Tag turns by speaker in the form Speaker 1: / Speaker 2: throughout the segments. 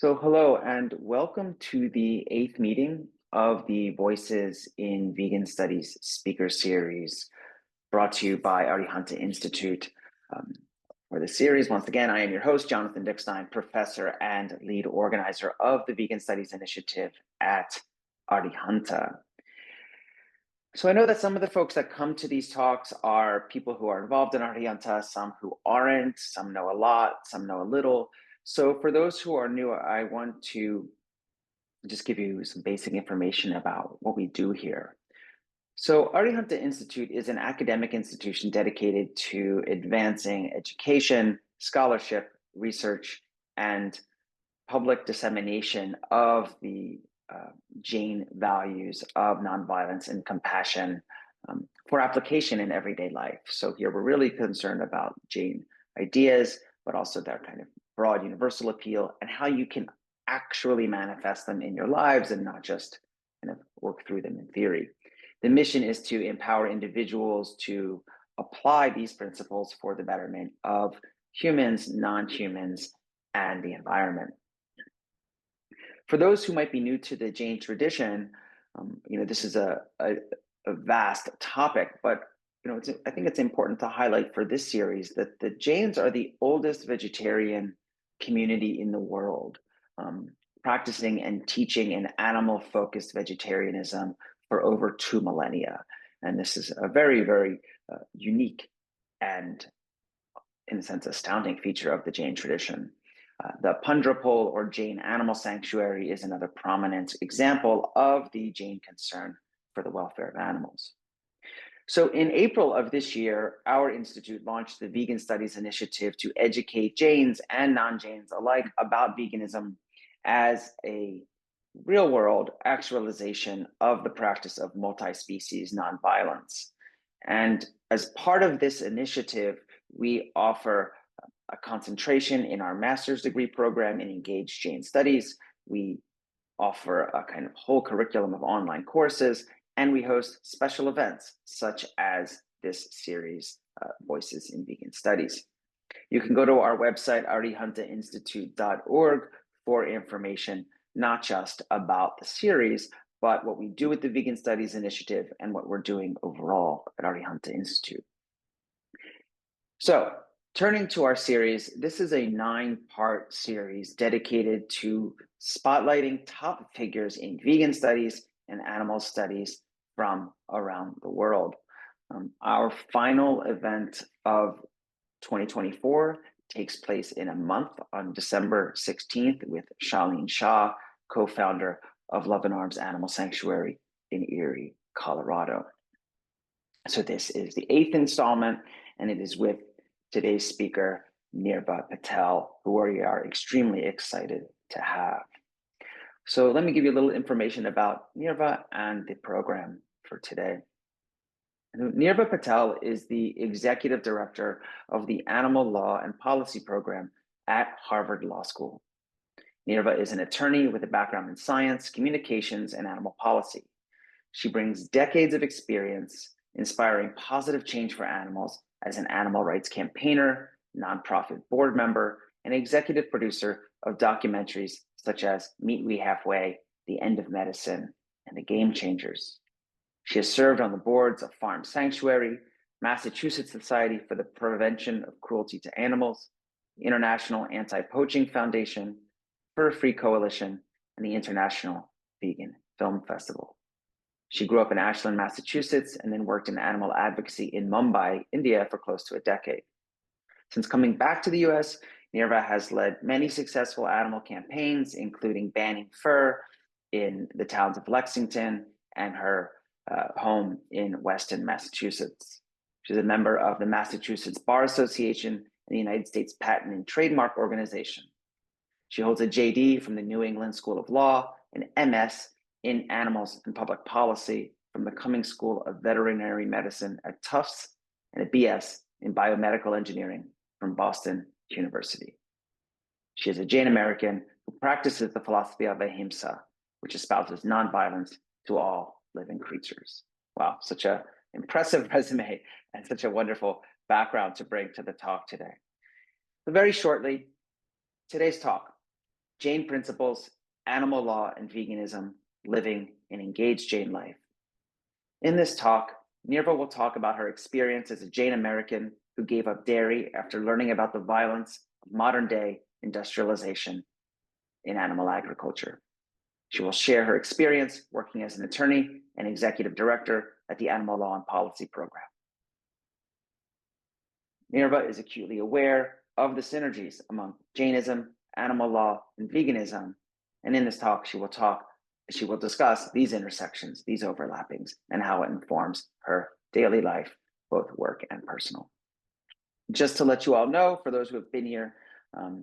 Speaker 1: So hello and welcome to the eighth meeting of the Voices in Vegan Studies speaker series brought to you by Arihanta Institute. For the series, once again, I am your host, Jonathan Dickstein, professor and lead organizer of the Vegan Studies Initiative at Arihanta. So I know that some of the folks that come to these talks are people who are involved in Arihanta, some who aren't, some know a lot, some know a little. So for those who are new, I want to just give you some basic information about what we do here. So Arihanta Institute is an academic institution dedicated to advancing education, scholarship, research, and public dissemination of the Jain values of nonviolence and compassion for application in everyday life. So here we're really concerned about Jain ideas, but also their kind of broad universal appeal and how you can actually manifest them in your lives and not just kind of work through them in theory. The mission is to empower individuals to apply these principles for the betterment of humans, non-humans, and the environment. For those who might be new to the Jain tradition, this is a vast topic, but I think it's important to highlight for this series that the Jains are the oldest vegetarian community in the world, practicing and teaching an animal-focused vegetarianism for over 2 millennia. And this is a very, very unique and, in a sense, astounding feature of the Jain tradition. The Pundrapol or Jain Animal Sanctuary is another prominent example of the Jain concern for the welfare of animals. So in April of this year, our institute launched the Vegan Studies Initiative to educate Jains and non-Jains alike about veganism as a real-world actualization of the practice of multi-species nonviolence. And as part of this initiative, we offer a concentration in our master's degree program in engaged Jain studies. We offer a kind of whole curriculum of online courses, and we host special events such as this series, Voices in Vegan Studies. You can go to our website, arihantainstitute.org, for information, not just about the series, but what we do with the Vegan Studies Initiative and what we're doing overall at Arihanta Institute. So, turning to our series, this is a 9-part series dedicated to spotlighting top figures in vegan studies and animal studies from around the world. Our final event of 2024 takes place in a month on December 16th with Charlene Shaw, co-founder of Love and Arms Animal Sanctuary in Erie, Colorado. So this is the 8th installment, and it is with today's speaker, Nirva Patel, who we are extremely excited to have. So let me give you a little information about Nirva and the program for today. Nirva Patel is the executive director of the Animal Law and Policy program at Harvard Law School. Nirva is an attorney with a background in science, communications, and animal policy. She brings decades of experience inspiring positive change for animals as an animal rights campaigner, nonprofit board member, and executive producer of documentaries such as Meet We Halfway, The End of Medicine, and The Game Changers. She has served on the boards of Farm Sanctuary, Massachusetts Society for the Prevention of Cruelty to Animals, the International Anti-Poaching Foundation, Fur Free Coalition, and the International Vegan Film Festival. She grew up in Ashland, Massachusetts, and then worked in animal advocacy in Mumbai, India for close to a decade. Since coming back to the US, Nirva has led many successful animal campaigns, including banning fur in the towns of Lexington and her home in Weston, Massachusetts. She's a member of the Massachusetts Bar Association and the United States Patent and Trademark Organization. She holds a JD from the New England School of Law, an MS in Animals and Public Policy from the Cummings School of Veterinary Medicine at Tufts, and a BS in Biomedical Engineering from Boston University. She is a Jain American who practices the philosophy of ahimsa, which espouses nonviolence to all living creatures. Wow, such an impressive resume and such a wonderful background to bring to the talk today. So very shortly, today's talk. Jain Principles, Animal Law and Veganism, Living an Engaged Jain Life. In this talk, Nirva will talk about her experience as a Jain American who gave up dairy after learning about the violence of modern-day industrialization in animal agriculture. She will share her experience working as an attorney and executive director at the Animal Law and Policy Program. Nirva is acutely aware of the synergies among Jainism, animal law, and veganism. And in this talk, she will discuss these intersections, these overlappings, and how it informs her daily life, both work and personal. Just to let you all know, for those who have been here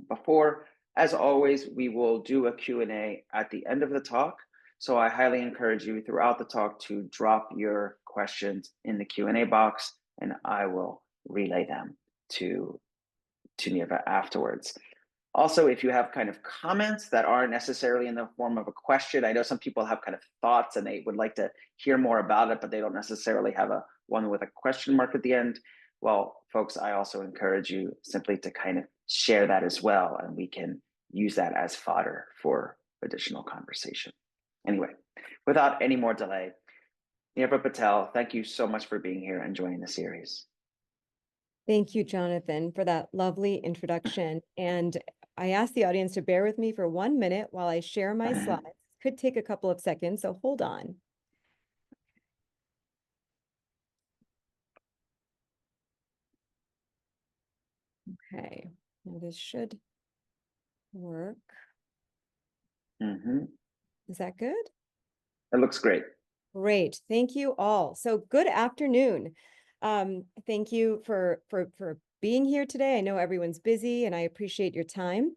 Speaker 1: before, as always, we will do a Q&A at the end of the talk. So I highly encourage you throughout the talk to drop your questions in the Q&A box, and I will relay them to Nirva afterwards. Also, if you have kind of comments that aren't necessarily in the form of a question, I know some people have kind of thoughts and they would like to hear more about it, but they don't necessarily have one with a question mark at the end. Well, folks, I also encourage you simply to kind of share that as well, and we can use that as fodder for additional conversation. Anyway, without any more delay, Nirva Patel, thank you so much for being here and joining the series.
Speaker 2: Thank you, Jonathan, for that lovely introduction. And I ask the audience to bear with me for 1 minute while I share my slides. Could take a couple of seconds, so hold on. Okay, now this should work. Is that good?
Speaker 1: It looks great.
Speaker 2: Great, thank you all. So good afternoon. Thank you for being here today. I know everyone's busy and I appreciate your time.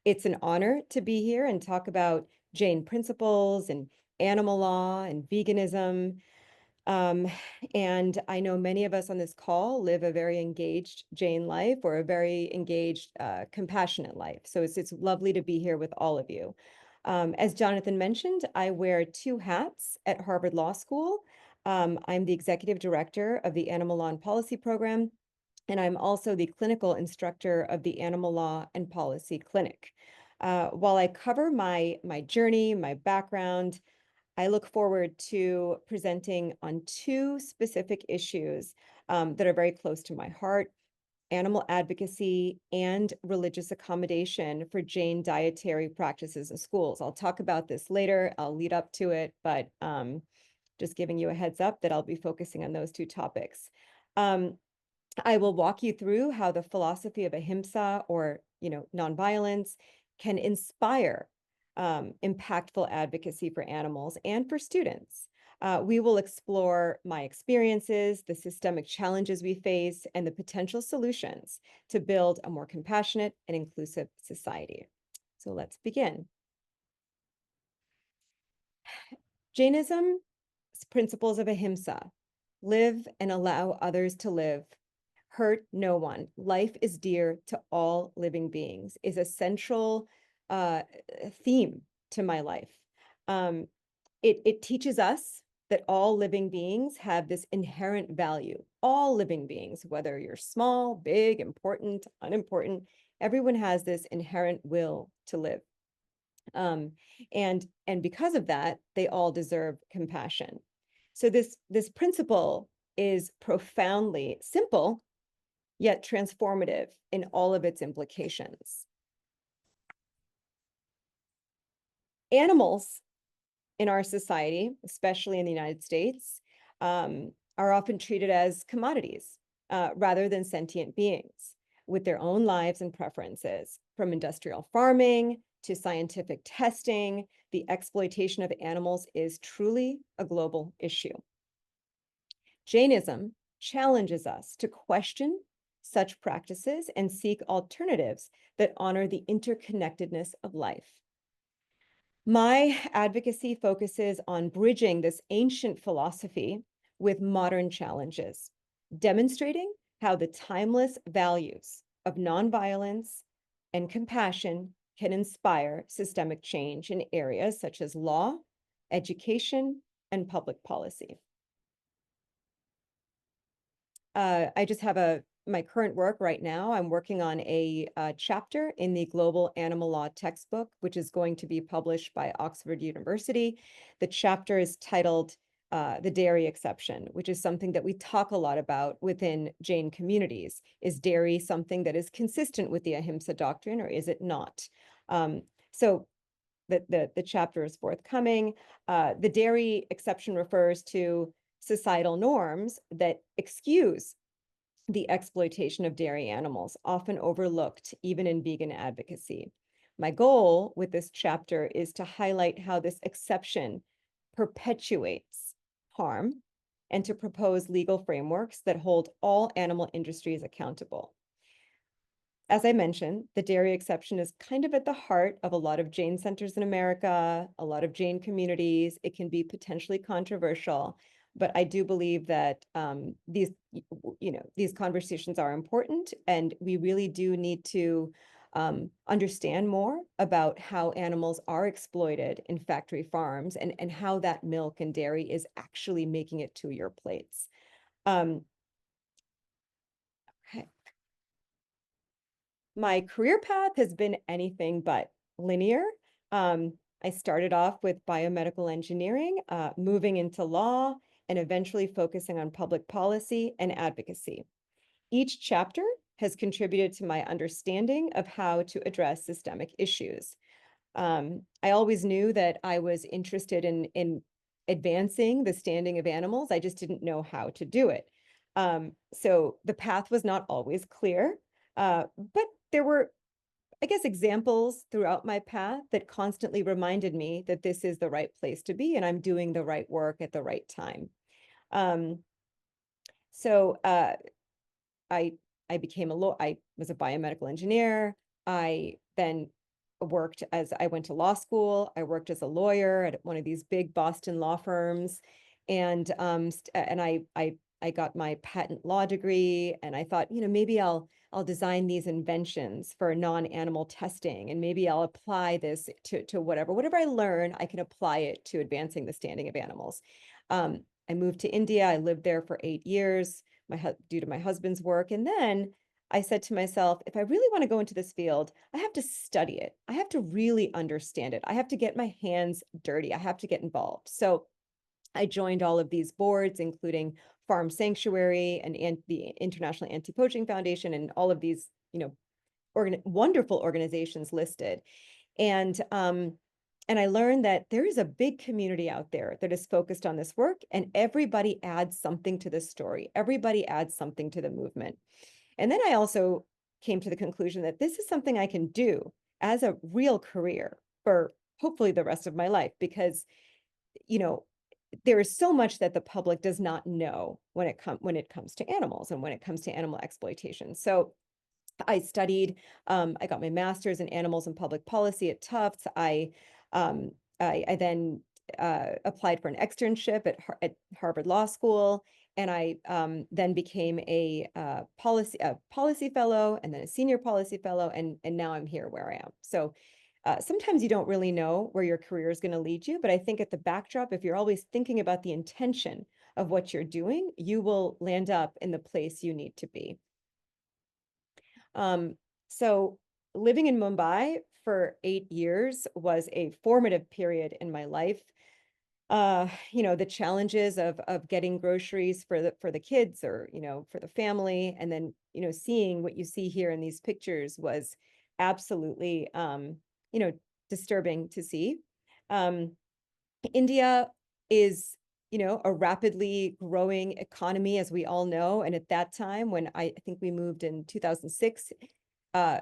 Speaker 2: It's an honor to be here and talk about Jain principles and animal law and veganism. And I know many of us on this call live a very engaged Jain life or a very engaged, compassionate life. So it's lovely to be here with all of you. As Jonathan mentioned, I wear 2 hats at Harvard Law School. I'm the executive director of the Animal Law and Policy Program, and I'm also the clinical instructor of the Animal Law and Policy Clinic. While I cover my journey, my background, I look forward to presenting on 2 specific issues that are very close to my heart: animal advocacy and religious accommodation for Jain dietary practices in schools. I'll talk about this later. I'll lead up to it, but just giving you a heads up that I'll be focusing on those 2 topics. I will walk you through how the philosophy of ahimsa, or nonviolence, can inspire impactful advocacy for animals and for students. We will explore my experiences, the systemic challenges we face, and the potential solutions to build a more compassionate and inclusive society. So let's begin. Jainism's principles of ahimsa: live and allow others to live, hurt no one, life is dear to all living beings, is a central theme to my life. It teaches us that all living beings have this inherent value. All living beings, whether you're small, big, important, unimportant, everyone has this inherent will to live. And because of that, they all deserve compassion. So this principle is profoundly simple, yet transformative in all of its implications. Animals in our society, especially in the United States, are often treated as commodities rather than sentient beings with their own lives and preferences. From industrial farming to scientific testing, the exploitation of animals is truly a global issue. Jainism challenges us to question such practices and seek alternatives that honor the interconnectedness of life. My advocacy focuses on bridging this ancient philosophy with modern challenges, demonstrating how the timeless values of nonviolence and compassion can inspire systemic change in areas such as law, education, and public policy. I just have a my current work right now, I'm working on a chapter in the Global Animal Law textbook, which is going to be published by Oxford University. The chapter is titled The Dairy Exception, which is something that we talk a lot about within Jain communities. Is dairy something that is consistent with the ahimsa doctrine, or is it not? So the chapter is forthcoming. The dairy exception refers to societal norms that excuse the exploitation of dairy animals, often overlooked even in vegan advocacy. My goal with this chapter is to highlight how this exception perpetuates harm and to propose legal frameworks that hold all animal industries accountable. As I mentioned, the dairy exception is kind of at the heart of a lot of Jain centers in America, a lot of Jain communities. It can be potentially controversial, but I do believe that these conversations are important, and we really do need to understand more about how animals are exploited in factory farms and how that milk and dairy is actually making it to your plates. Okay. My career path has been anything but linear. I started off with biomedical engineering, moving into law, and eventually focusing on public policy and advocacy. Each chapter has contributed to my understanding of how to address systemic issues. I always knew that I was interested in advancing the standing of animals. I just didn't know how to do it. So the path was not always clear, but there were, I guess, examples throughout my path that constantly reminded me that this is the right place to be and I'm doing the right work at the right time. So I became I was a biomedical engineer. I then I went to law school. I worked as a lawyer at one of these big Boston law firms, and I got my patent law degree, and I thought, maybe I'll design these inventions for non-animal testing, and maybe I'll apply this to whatever I learn, I can apply it to advancing the standing of animals. I moved to India. I lived there for 8 years, due to my husband's work, and then I said to myself, if I really want to go into this field, I have to study it. I have to really understand it. I have to get my hands dirty. I have to get involved. So I joined all of these boards, including Farm Sanctuary and the International Anti-Poaching Foundation, and all of these, wonderful organizations listed. And I learned that there is a big community out there that is focused on this work, and everybody adds something to this story. Everybody adds something to the movement. And then I also came to the conclusion that this is something I can do as a real career for hopefully the rest of my life, because, there is so much that the public does not know when it comes to animals and when it comes to animal exploitation. So I studied, I got my master's in animals and public policy at Tufts. I then applied for an externship at Harvard Law School, and I then became a policy fellow, and then a senior policy fellow, and now I'm here where I am. So sometimes you don't really know where your career is going to lead you, but I think at the backdrop, if you're always thinking about the intention of what you're doing, you will land up in the place you need to be. So living in Mumbai for 8 years was a formative period in my life. The challenges of getting groceries for the kids, or, for the family, and then, seeing what you see here in these pictures was absolutely, disturbing to see. India is, a rapidly growing economy, as we all know. And at that time, when I think we moved in 2006, I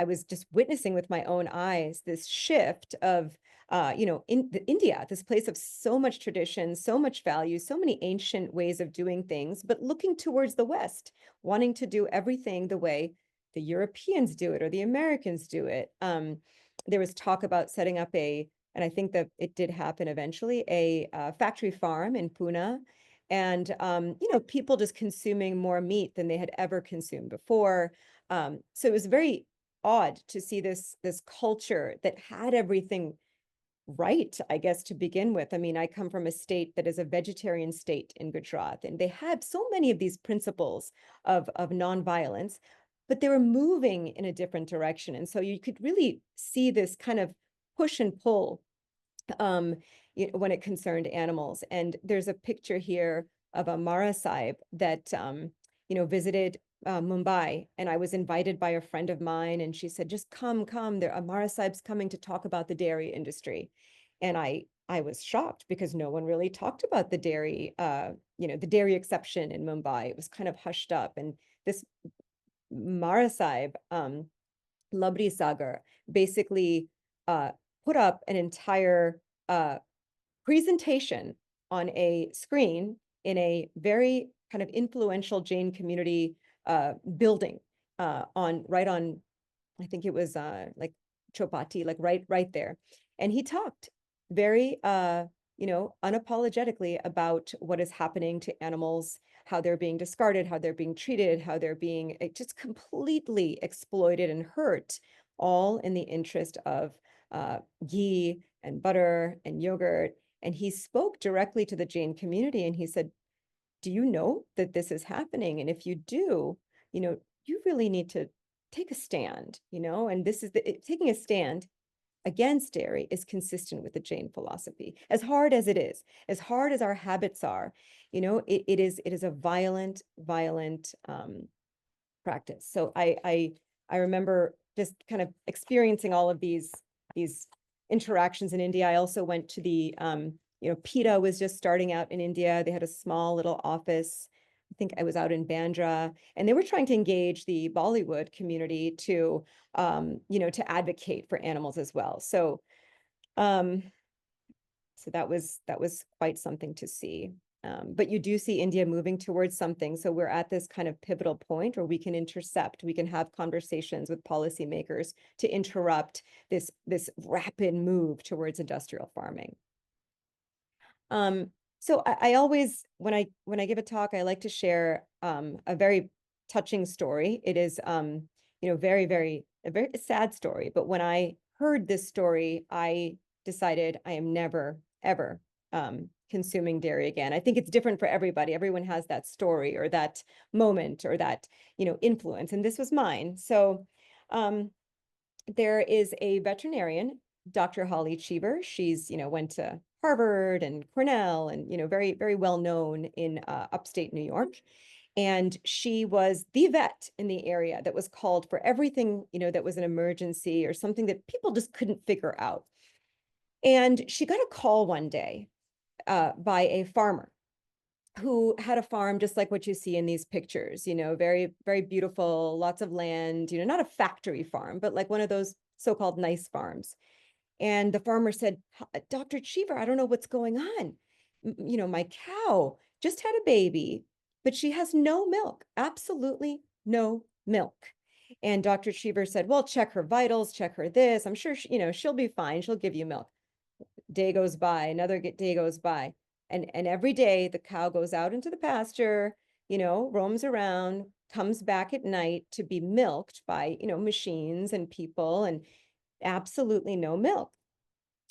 Speaker 2: was just witnessing with my own eyes this shift of, in India, this place of so much tradition, so much value, so many ancient ways of doing things, but looking towards the West, wanting to do everything the way the Europeans do it or the Americans do it. There was talk about setting up and I think that it did happen eventually, a factory farm in Pune, and people just consuming more meat than they had ever consumed before. So it was very odd to see this culture that had everything right, I guess, to begin with. I mean, I come from a state that is a vegetarian state in Gujarat, and they had so many of these principles of nonviolence, but they were moving in a different direction. And so you could really see this kind of push and pull um, when it concerned animals. And there's a picture here of a Mara Sahib that, visited Mumbai, and I was invited by a friend of mine, and she said, just come, there, Mara Sahib's coming to talk about the dairy industry. And I was shocked because no one really talked about the dairy, the dairy exception in Mumbai. It was kind of hushed up. And this Mara Sahib, Labri Sagar, basically put up an entire presentation on a screen in a very kind of influential Jain community building right on, I think it was like Chopati, like right there. And he talked very unapologetically about what is happening to animals, how they're being discarded, how they're being treated, how they're being just completely exploited and hurt, all in the interest of ghee and butter and yogurt. And he spoke directly to the Jain community, and he said, do you know that this is happening? And if you do, you really need to take a stand, and this is taking a stand against dairy is consistent with the Jain philosophy. As hard as it is, as hard as our habits are, it is a violent practice. So I remember just kind of experiencing all of these interactions in India. I also went to the PETA was just starting out in India. They had a small little office. I think I was out in Bandra, and they were trying to engage the Bollywood community to to advocate for animals as well. So so that was quite something to see. But you do see India moving towards something. So we're at this kind of pivotal point where we can intercept, we can have conversations with policymakers to interrupt this rapid move towards industrial farming. So I always, when I give a talk, I like to share a very touching story. It is, a very sad story. But when I heard this story, I decided I am never, ever consuming dairy again. I think it's different for everybody. Everyone has that story or that moment or that, influence. And this was mine. So there is a veterinarian, Dr. Holly Cheever. She's, went to Harvard and Cornell and, very, very well known in upstate New York. And she was the vet in the area that was called for everything, that was an emergency or something that people just couldn't figure out. And she got a call one day by a farmer who had a farm just like what you see in these pictures, very, very beautiful, lots of land, not a factory farm, but like one of those so-called nice farms. And the farmer said, Dr. Cheever, I don't know what's going on. My cow just had a baby, but she has no milk, absolutely no milk. And Dr. Cheever said, well, check her vitals, check her this. I'm sure, she'll be fine. She'll give you milk. Day goes by, another day goes by. And every day the cow goes out into the pasture, roams around, comes back at night to be milked by, machines and people, and absolutely no milk.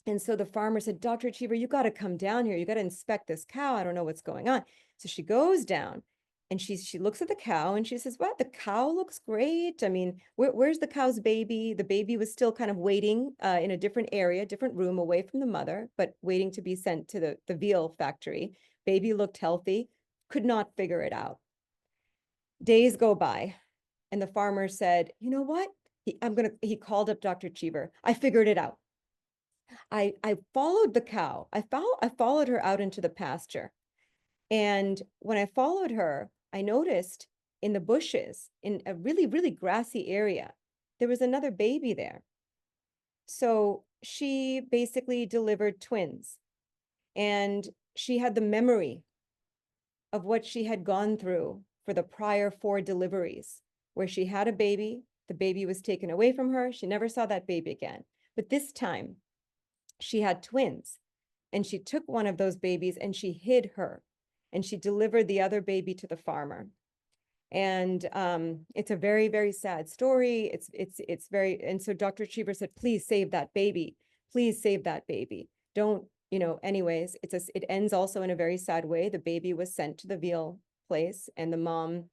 Speaker 2: And so the farmer said, Dr. Cheever, you got to come down here. You got to inspect this cow. I don't know what's going on. So she goes down and she looks at the cow and she says, what? The cow looks great. I mean, where's the cow's baby? The baby was still kind of waiting in a different area, different room away from the mother, but waiting to be sent to the veal factory. Baby looked healthy, could not figure it out. Days go by and the farmer said, you know what? He called up Dr. Cheever. I figured it out. I followed the cow. I followed her out into the pasture. And when I followed her, I noticed in the bushes, in a really, really grassy area, there was another baby there. So she basically delivered twins. And she had the memory of what she had gone through for the prior 4 deliveries, where she had a baby, the baby was taken away from her, she never saw that baby again. But this time, she had twins, and she took one of those babies and she hid her, and she delivered the other baby to the farmer. And it's a very, very sad story. It's very, and so Dr. Cheever said, please save that baby. please save that baby. Don't, anyways, it ends also in a very sad way. The baby was sent to the veal place and the mom,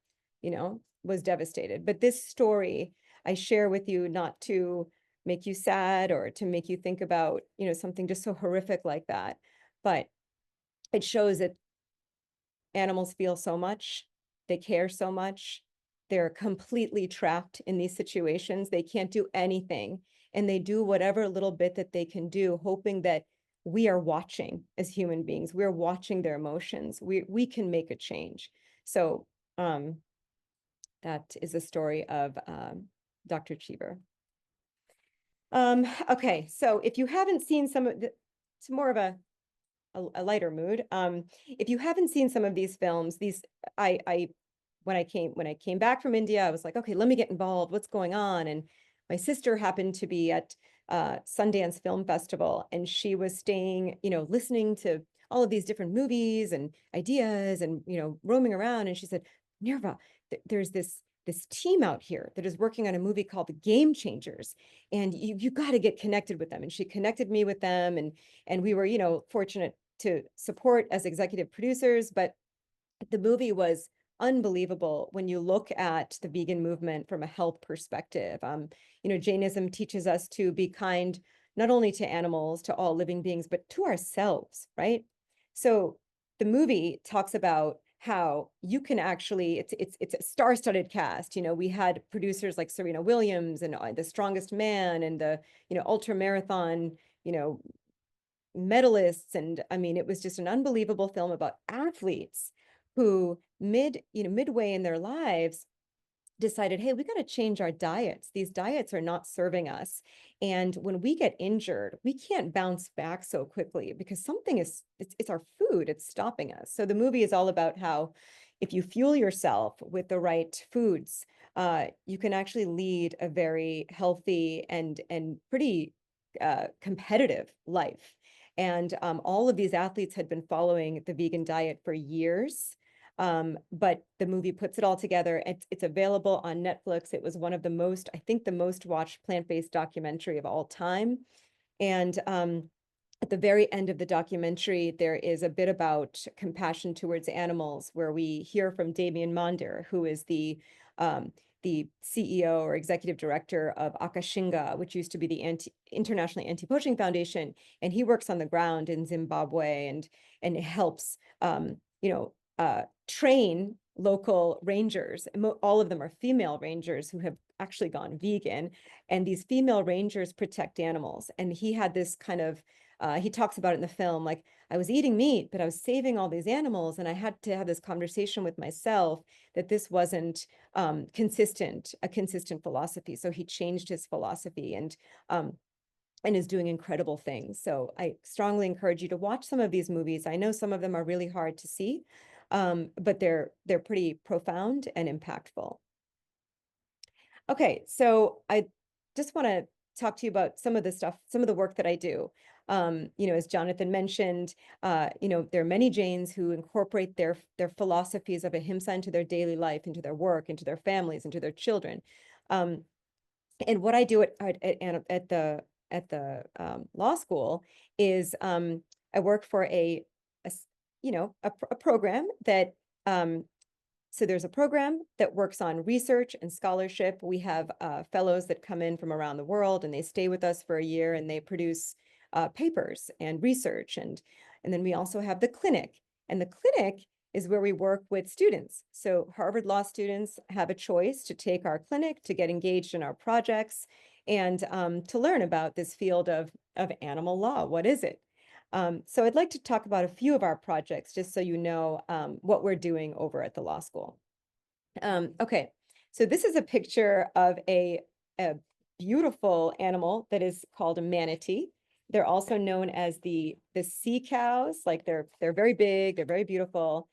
Speaker 2: was devastated. But this story I share with you not to make you sad or to make you think about, something just so horrific like that. But it shows that animals feel so much, they care so much, they're completely trapped in these situations. They can't do anything. And they do whatever little bit that they can do, hoping that we are watching as human beings. We're watching their emotions. We can make a change. So that is the story of Dr. Cheever. Okay, so if you haven't seen some of the, it's more of a lighter mood. If you haven't seen some of these films, when I came back from India, I was like, okay, let me get involved. What's going on? And my sister happened to be at Sundance Film Festival, and she was staying, listening to all of these different movies and ideas, and roaming around. And she said, Nirva, there's this team out here that is working on a movie called The Game Changers, and you got to get connected with them. And she connected me with them, and we were, fortunate to support as executive producers. But the movie was unbelievable when you look at the vegan movement from a health perspective. Jainism teaches us to be kind not only to animals, to all living beings, but to ourselves, right? So the movie talks about how you can actually, it's a star-studded cast. We had producers like Serena Williams and The Strongest Man and the ultra marathon medalists. And I mean, it was just an unbelievable film about athletes who midway in their lives decided, hey, we got to change our diets. These diets are not serving us. And when we get injured, we can't bounce back so quickly because it's our food, it's stopping us. So the movie is all about how if you fuel yourself with the right foods, you can actually lead a very healthy and pretty competitive life. And all of these athletes had been following the vegan diet for years. But the movie puts it all together. It's available on Netflix. It was one of the most watched plant-based documentary of all time. And at the very end of the documentary, there is a bit about compassion towards animals, where we hear from Damien Monder, who is the CEO or executive director of Akashinga, which used to be the International Anti-Poaching Foundation. And he works on the ground in Zimbabwe and helps, train local rangers. All of them are female rangers who have actually gone vegan. And these female rangers protect animals. And he had this kind of, he talks about it in the film, like, I was eating meat, but I was saving all these animals. And I had to have this conversation with myself that this wasn't a consistent philosophy. So he changed his philosophy and is doing incredible things. So I strongly encourage you to watch some of these movies. I know some of them are really hard to see, but they're pretty profound and impactful. Okay, so I just want to talk to you about some of the work that I do. As Jonathan mentioned, there are many Jains who incorporate their philosophies of ahimsa into their daily life, into their work, into their families, into their children. And what I do at the law school is I work for a program that so there's a program that works on research and scholarship. We have fellows that come in from around the world, and they stay with us for a year, and they produce papers and research. And then we also have the clinic. And the clinic is where we work with students. So Harvard Law students have a choice to take our clinic, to get engaged in our projects, and to learn about this field of animal law. What is it? So I'd like to talk about a few of our projects, just so you know what we're doing over at the law school. Okay, so this is a picture of a beautiful animal that is called a manatee. They're also known as the sea cows. Like they're very big, they're very beautiful.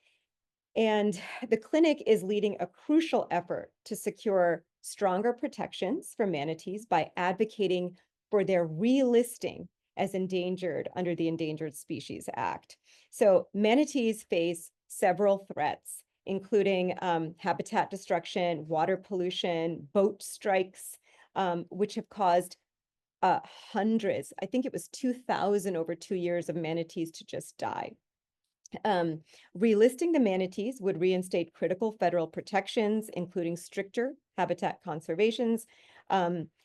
Speaker 2: And the clinic is leading a crucial effort to secure stronger protections for manatees by advocating for their relisting as endangered under the Endangered Species Act. So manatees face several threats, including habitat destruction, water pollution, boat strikes, which have caused hundreds, I think it was 2,000 over 2 years of manatees to just die. Relisting the manatees would reinstate critical federal protections, including stricter habitat conservations,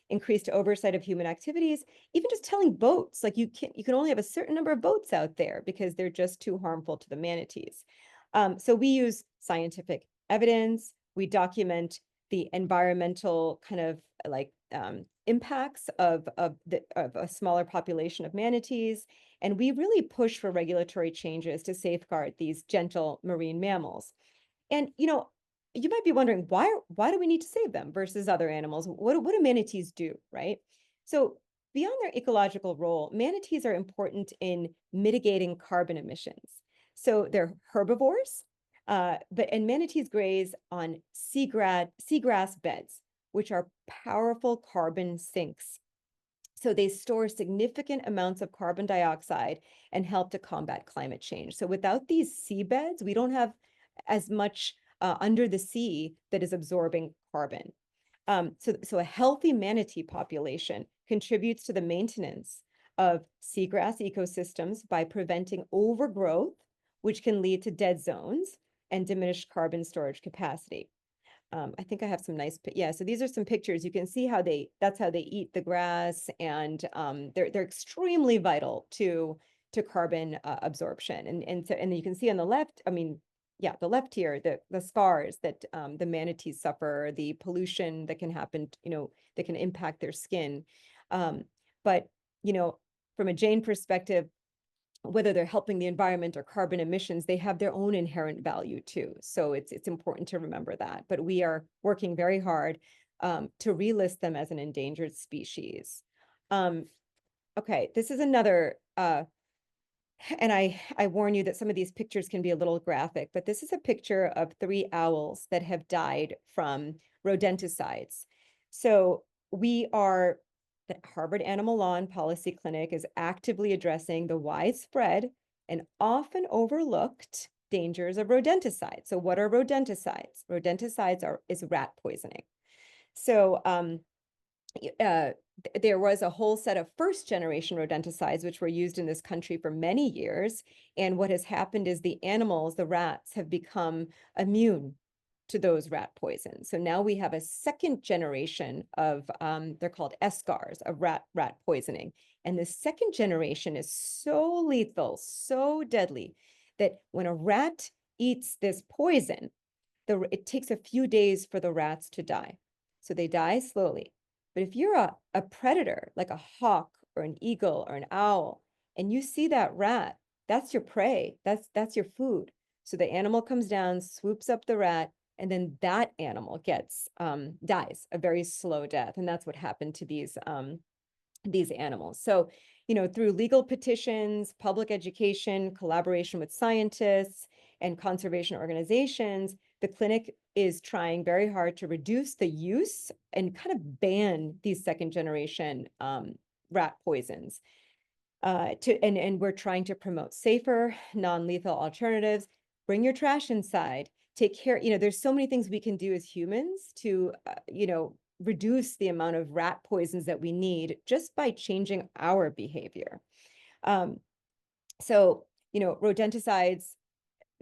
Speaker 2: increased oversight of human activities, even just telling boats, like you can only have a certain number of boats out there because they're just too harmful to the manatees. So we use scientific evidence, we document the environmental kind of like impacts of a smaller population of manatees. And we really push for regulatory changes to safeguard these gentle marine mammals. And, you might be wondering, why do we need to save them versus other animals? What do manatees do, right? So beyond their ecological role, manatees are important in mitigating carbon emissions. So they're herbivores, and manatees graze on seagrass beds, which are powerful carbon sinks. So they store significant amounts of carbon dioxide and help to combat climate change. So without these seabeds, we don't have as much under the sea that is absorbing carbon. So a healthy manatee population contributes to the maintenance of seagrass ecosystems by preventing overgrowth, which can lead to dead zones and diminished carbon storage capacity. I think I have some nice, yeah, so these are some pictures. You can see how that's how they eat the grass, and they're extremely vital to carbon absorption. And you can see on the left, I mean, yeah, the left here, the scars that the manatees suffer, the pollution that can happen, that can impact their skin. But, from a Jain perspective, whether they're helping the environment or carbon emissions, they have their own inherent value too. So it's important to remember that. But we are working very hard to relist them as an endangered species. Okay, this is another, and I warn you that some of these pictures can be a little graphic, but this is a picture of 3 owls that have died from rodenticides. So the Harvard Animal Law and Policy Clinic is actively addressing the widespread and often overlooked dangers of rodenticides. So what are rodenticides? Rodenticides is rat poisoning. So there was a whole set of first generation rodenticides, which were used in this country for many years. And what has happened is the animals, the rats, have become immune to those rat poisons. So now we have a second generation of, they're called escars, of rat poisoning. And the second generation is so lethal, so deadly, that when a rat eats this poison, it takes a few days for the rats to die. So they die slowly. But if you're a predator, like a hawk or an eagle or an owl, and you see that rat, that's your prey, that's your food. So the animal comes down, swoops up the rat, and then that animal dies a very slow death. And that's what happened to these animals. So, through legal petitions, public education, collaboration with scientists and conservation organizations, the clinic is trying very hard to reduce the use and kind of ban these second generation rat poisons. And we're trying to promote safer, non-lethal alternatives. Bring your trash inside. Take care. There's so many things we can do as humans to, reduce the amount of rat poisons that we need just by changing our behavior. So, rodenticides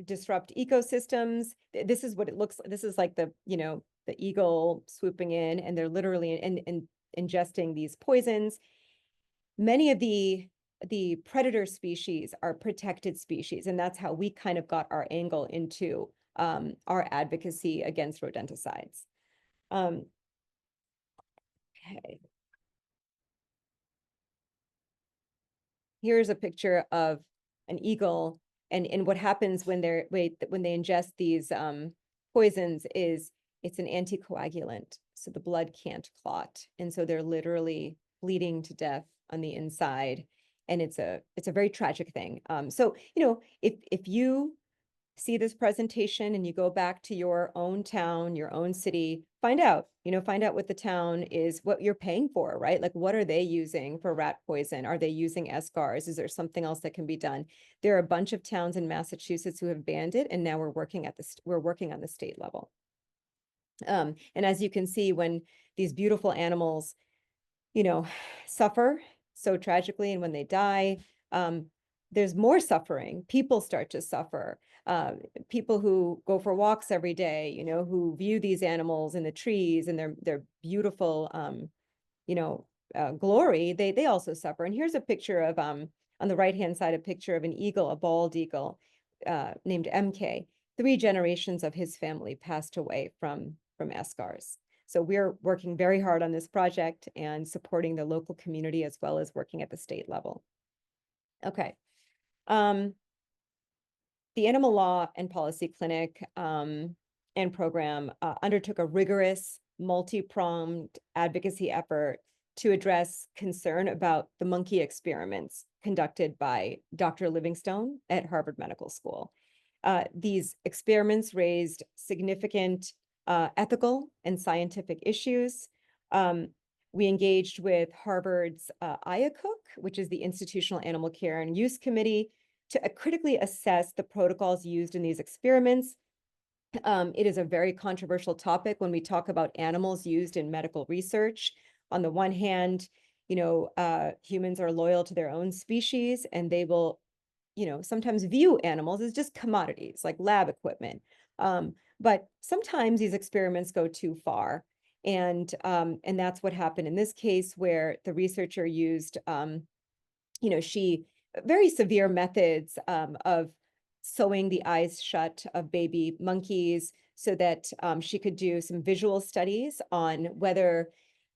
Speaker 2: disrupt ecosystems. This is what it looks like. This is like the eagle swooping in, and they're literally ingesting these poisons. Many of the predator species are protected species, and that's how we kind of got our angle into our advocacy against rodenticides. Okay. Here's a picture of an eagle, and what happens when they ingest these poisons is it's an anticoagulant, so the blood can't clot, and so they're literally bleeding to death on the inside, and it's a very tragic thing. So if you see this presentation and you go back to your own town, your own city, find out what the town is, what you're paying for, right? Like, what are they using for rat poison? Are they using escars? Is there something else that can be done? There are a bunch of towns in Massachusetts who have banned it, and now we're working on the state level. And as you can see, when these beautiful animals suffer so tragically, and when they die, there's more suffering. People start to suffer. People who go for walks every day, who view these animals in the trees and their beautiful, glory, they also suffer. And here's a picture of, on the right-hand side, a picture of an eagle, a bald eagle, named MK. 3 generations of his family passed away from eschars. So we're working very hard on this project and supporting the local community as well as working at the state level. Okay. The Animal Law and Policy Clinic and program undertook a rigorous, multi-pronged advocacy effort to address concern about the monkey experiments conducted by Dr. Livingstone at Harvard Medical School. These experiments raised significant ethical and scientific issues. We engaged with Harvard's IACUC, which is the Institutional Animal Care and Use Committee, to critically assess the protocols used in these experiments. It is a very controversial topic when we talk about animals used in medical research. On the one hand, humans are loyal to their own species, and they will, sometimes view animals as just commodities, like lab equipment. But sometimes these experiments go too far. And that's what happened in this case, where the researcher used, very severe methods of sewing the eyes shut of baby monkeys so that she could do some visual studies on whether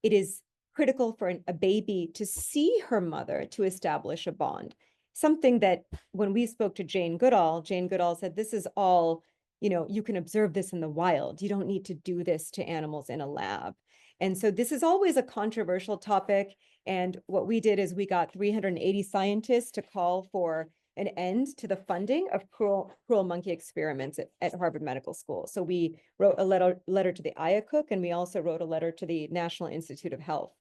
Speaker 2: it is critical for a baby to see her mother to establish a bond. Something that when we spoke to Jane Goodall said, this is all, you can observe this in the wild. You don't need to do this to animals in a lab. And so this is always a controversial topic. And what we did is we got 380 scientists to call for an end to the funding of cruel monkey experiments at Harvard Medical School. So we wrote a letter to the IACUC, and we also wrote a letter to the National Institute of Health.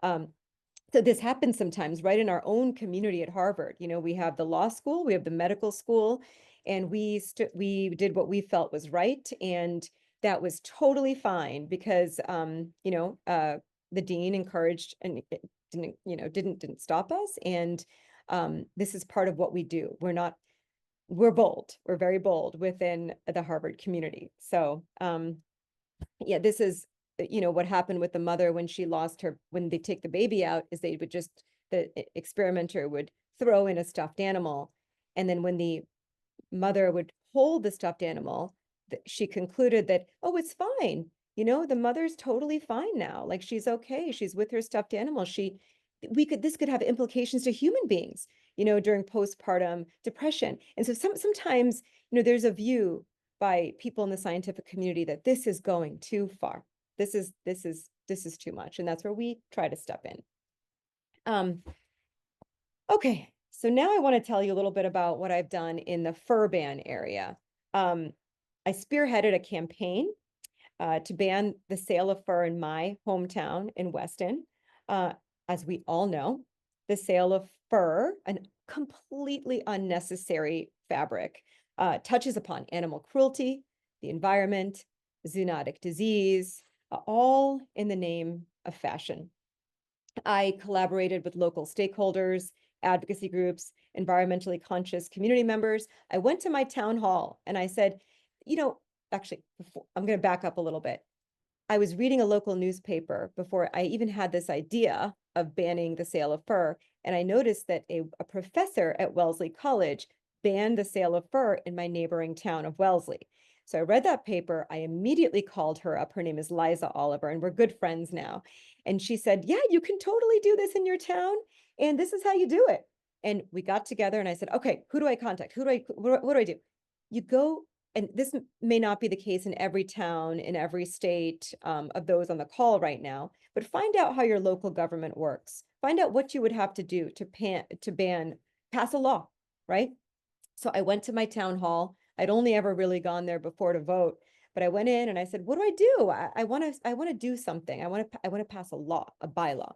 Speaker 2: So this happens sometimes right in our own community at Harvard. We have the law school, we have the medical school, and we did what we felt was right. And that was totally fine because, the dean encouraged, and it didn't stop us. And this is part of what we do. We're bold. We're very bold within the Harvard community. So yeah, this is, what happened with the mother when she lost her, when they take the baby out, is they would just, the experimenter would throw in a stuffed animal. And then when the mother would hold the stuffed animal, she concluded that, oh, it's fine. The mother's totally fine now. Like, she's okay. She's with her stuffed animal. This could have implications to human beings, during postpartum depression. And so sometimes, there's a view by people in the scientific community that this is going too far. This is too much. And that's where we try to step in. Okay, so now I want to tell you a little bit about what I've done in the fur ban area. I spearheaded a campaign to ban the sale of fur in my hometown in Weston. As we all know, the sale of fur, an completely unnecessary fabric, touches upon animal cruelty, the environment, zoonotic disease, all in the name of fashion. I collaborated with local stakeholders, advocacy groups, environmentally conscious community members. I went to my town hall and I said, actually, I'm going to back up a little bit. I was reading a local newspaper before I even had this idea of banning the sale of fur. And I noticed that a professor at Wellesley College banned the sale of fur in my neighboring town of Wellesley. So I read that paper. I immediately called her up. Her name is Liza Oliver, and we're good friends now. And she said, yeah, you can totally do this in your town. And this is how you do it. And we got together and I said, okay, who do I contact? What do I do? You go, and this may not be the case in every town, in every state of those on the call right now, but find out how your local government works. Find out what you would have to do to pass a law, right? So I went to my town hall. I'd only ever really gone there before to vote, but I went in and I said, what do I do? I want to do something. I want to pass a law, a bylaw.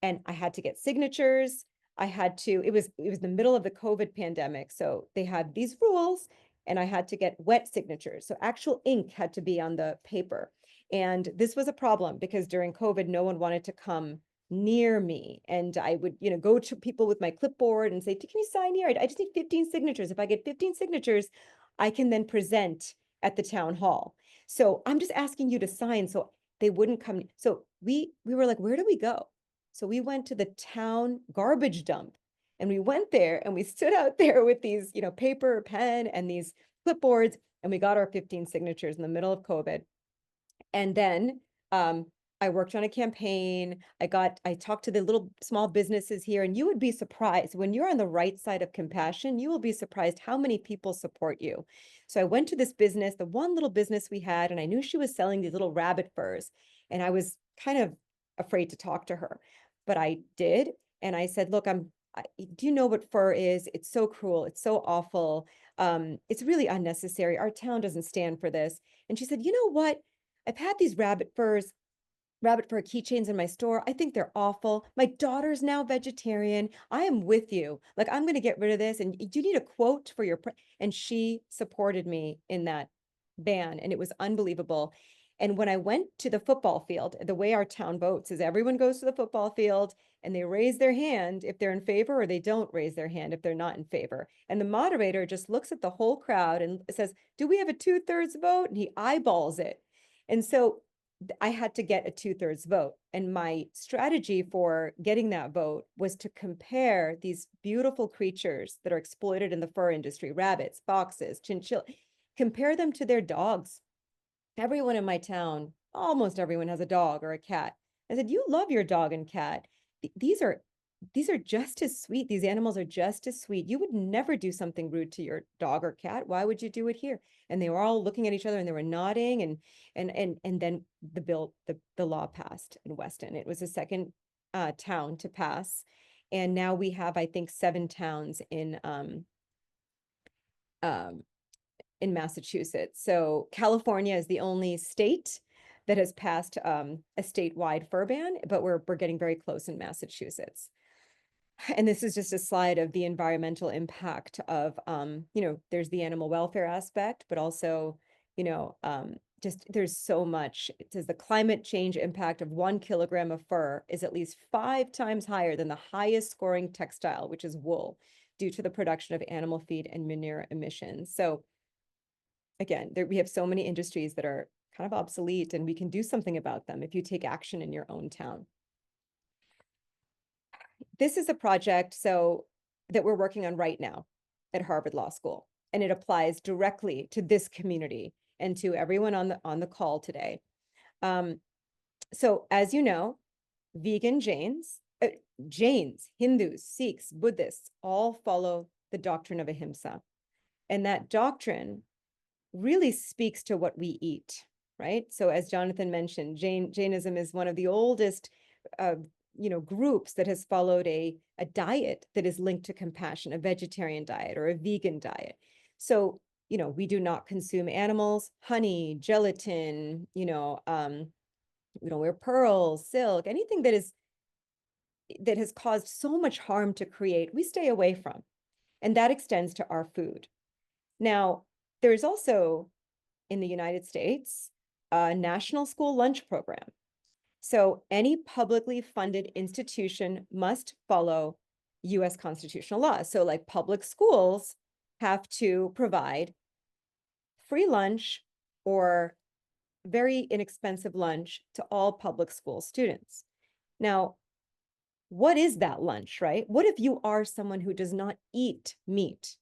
Speaker 2: And I had to get signatures. It was the middle of the COVID pandemic. So they had these rules and I had to get wet signatures. So actual ink had to be on the paper. And this was a problem because during COVID, no one wanted to come near me. And I would, go to people with my clipboard and say, can you sign here? I just need 15 signatures. If I get 15 signatures, I can then present at the town hall. So I'm just asking you to sign. So they wouldn't come. So we were like, where do we go? So we went to the town garbage dump, and we went there and we stood out there with these, paper, pen, and these clipboards, and we got our 15 signatures in the middle of COVID. And then I worked on a campaign. I talked to the little small businesses here, and you would be surprised when you're on the right side of compassion, you will be surprised how many people support you. So I went to this business, the one little business we had, and I knew she was selling these little rabbit furs. And I was kind of afraid to talk to her, but I did. And I said, look, do you know what fur is? It's so cruel. It's so awful. It's really unnecessary. Our town doesn't stand for this. And she said, you know what? I've had these rabbit fur keychains in my store. I think they're awful. My daughter's now vegetarian. I am with you. Like, I'm going to get rid of this. And do you need a quote for your, and she supported me in that ban, and it was unbelievable. And when I went to the football field, the way our town votes is everyone goes to the football field and they raise their hand if they're in favor, or they don't raise their hand if they're not in favor. And the moderator just looks at the whole crowd and says, do we have a 2/3 vote? And he eyeballs it. And so I had to get a 2/3 vote. And my strategy for getting that vote was to compare these beautiful creatures that are exploited in the fur industry, rabbits, foxes, chinchilla, compare them to their dogs. Everyone in my town, almost everyone has a dog or a cat. I said, you love your dog and cat. These are just as sweet. These animals are just as sweet. You would never do something rude to your dog or cat. Why would you do it here? And they were all looking at each other and they were nodding, and then the law passed in Weston. It was the second town to pass. And now we have, I think, 7 towns in Massachusetts. So California is the only state that has passed a statewide fur ban, but we're getting very close in Massachusetts. And this is just a slide of the environmental impact of, there's the animal welfare aspect, but also, just there's so much. It says the climate change impact of 1 kilogram of fur is at least 5 times higher than the highest scoring textile, which is wool, due to the production of animal feed and manure emissions. So again, we have so many industries that are kind of obsolete, and we can do something about them if you take action in your own town. This is a project that we're working on right now at Harvard Law School, and it applies directly to this community and to everyone on the call today. So as you know, vegan Jains, Hindus, Sikhs, Buddhists, all follow the doctrine of ahimsa. And that doctrine really speaks to what we eat, right? So as Jonathan mentioned, Jainism is one of the oldest groups that has followed a diet that is linked to compassion, a vegetarian diet or a vegan diet. So, we do not consume animals, honey, gelatin, we don't wear pearls, silk, anything that has caused so much harm to create, we stay away from. And that extends to our food. Now, there's also in the United States a national school lunch program. So any publicly funded institution must follow US constitutional law. So like public schools have to provide free lunch or very inexpensive lunch to all public school students. Now, what is that lunch, right? What if you are someone who does not eat meat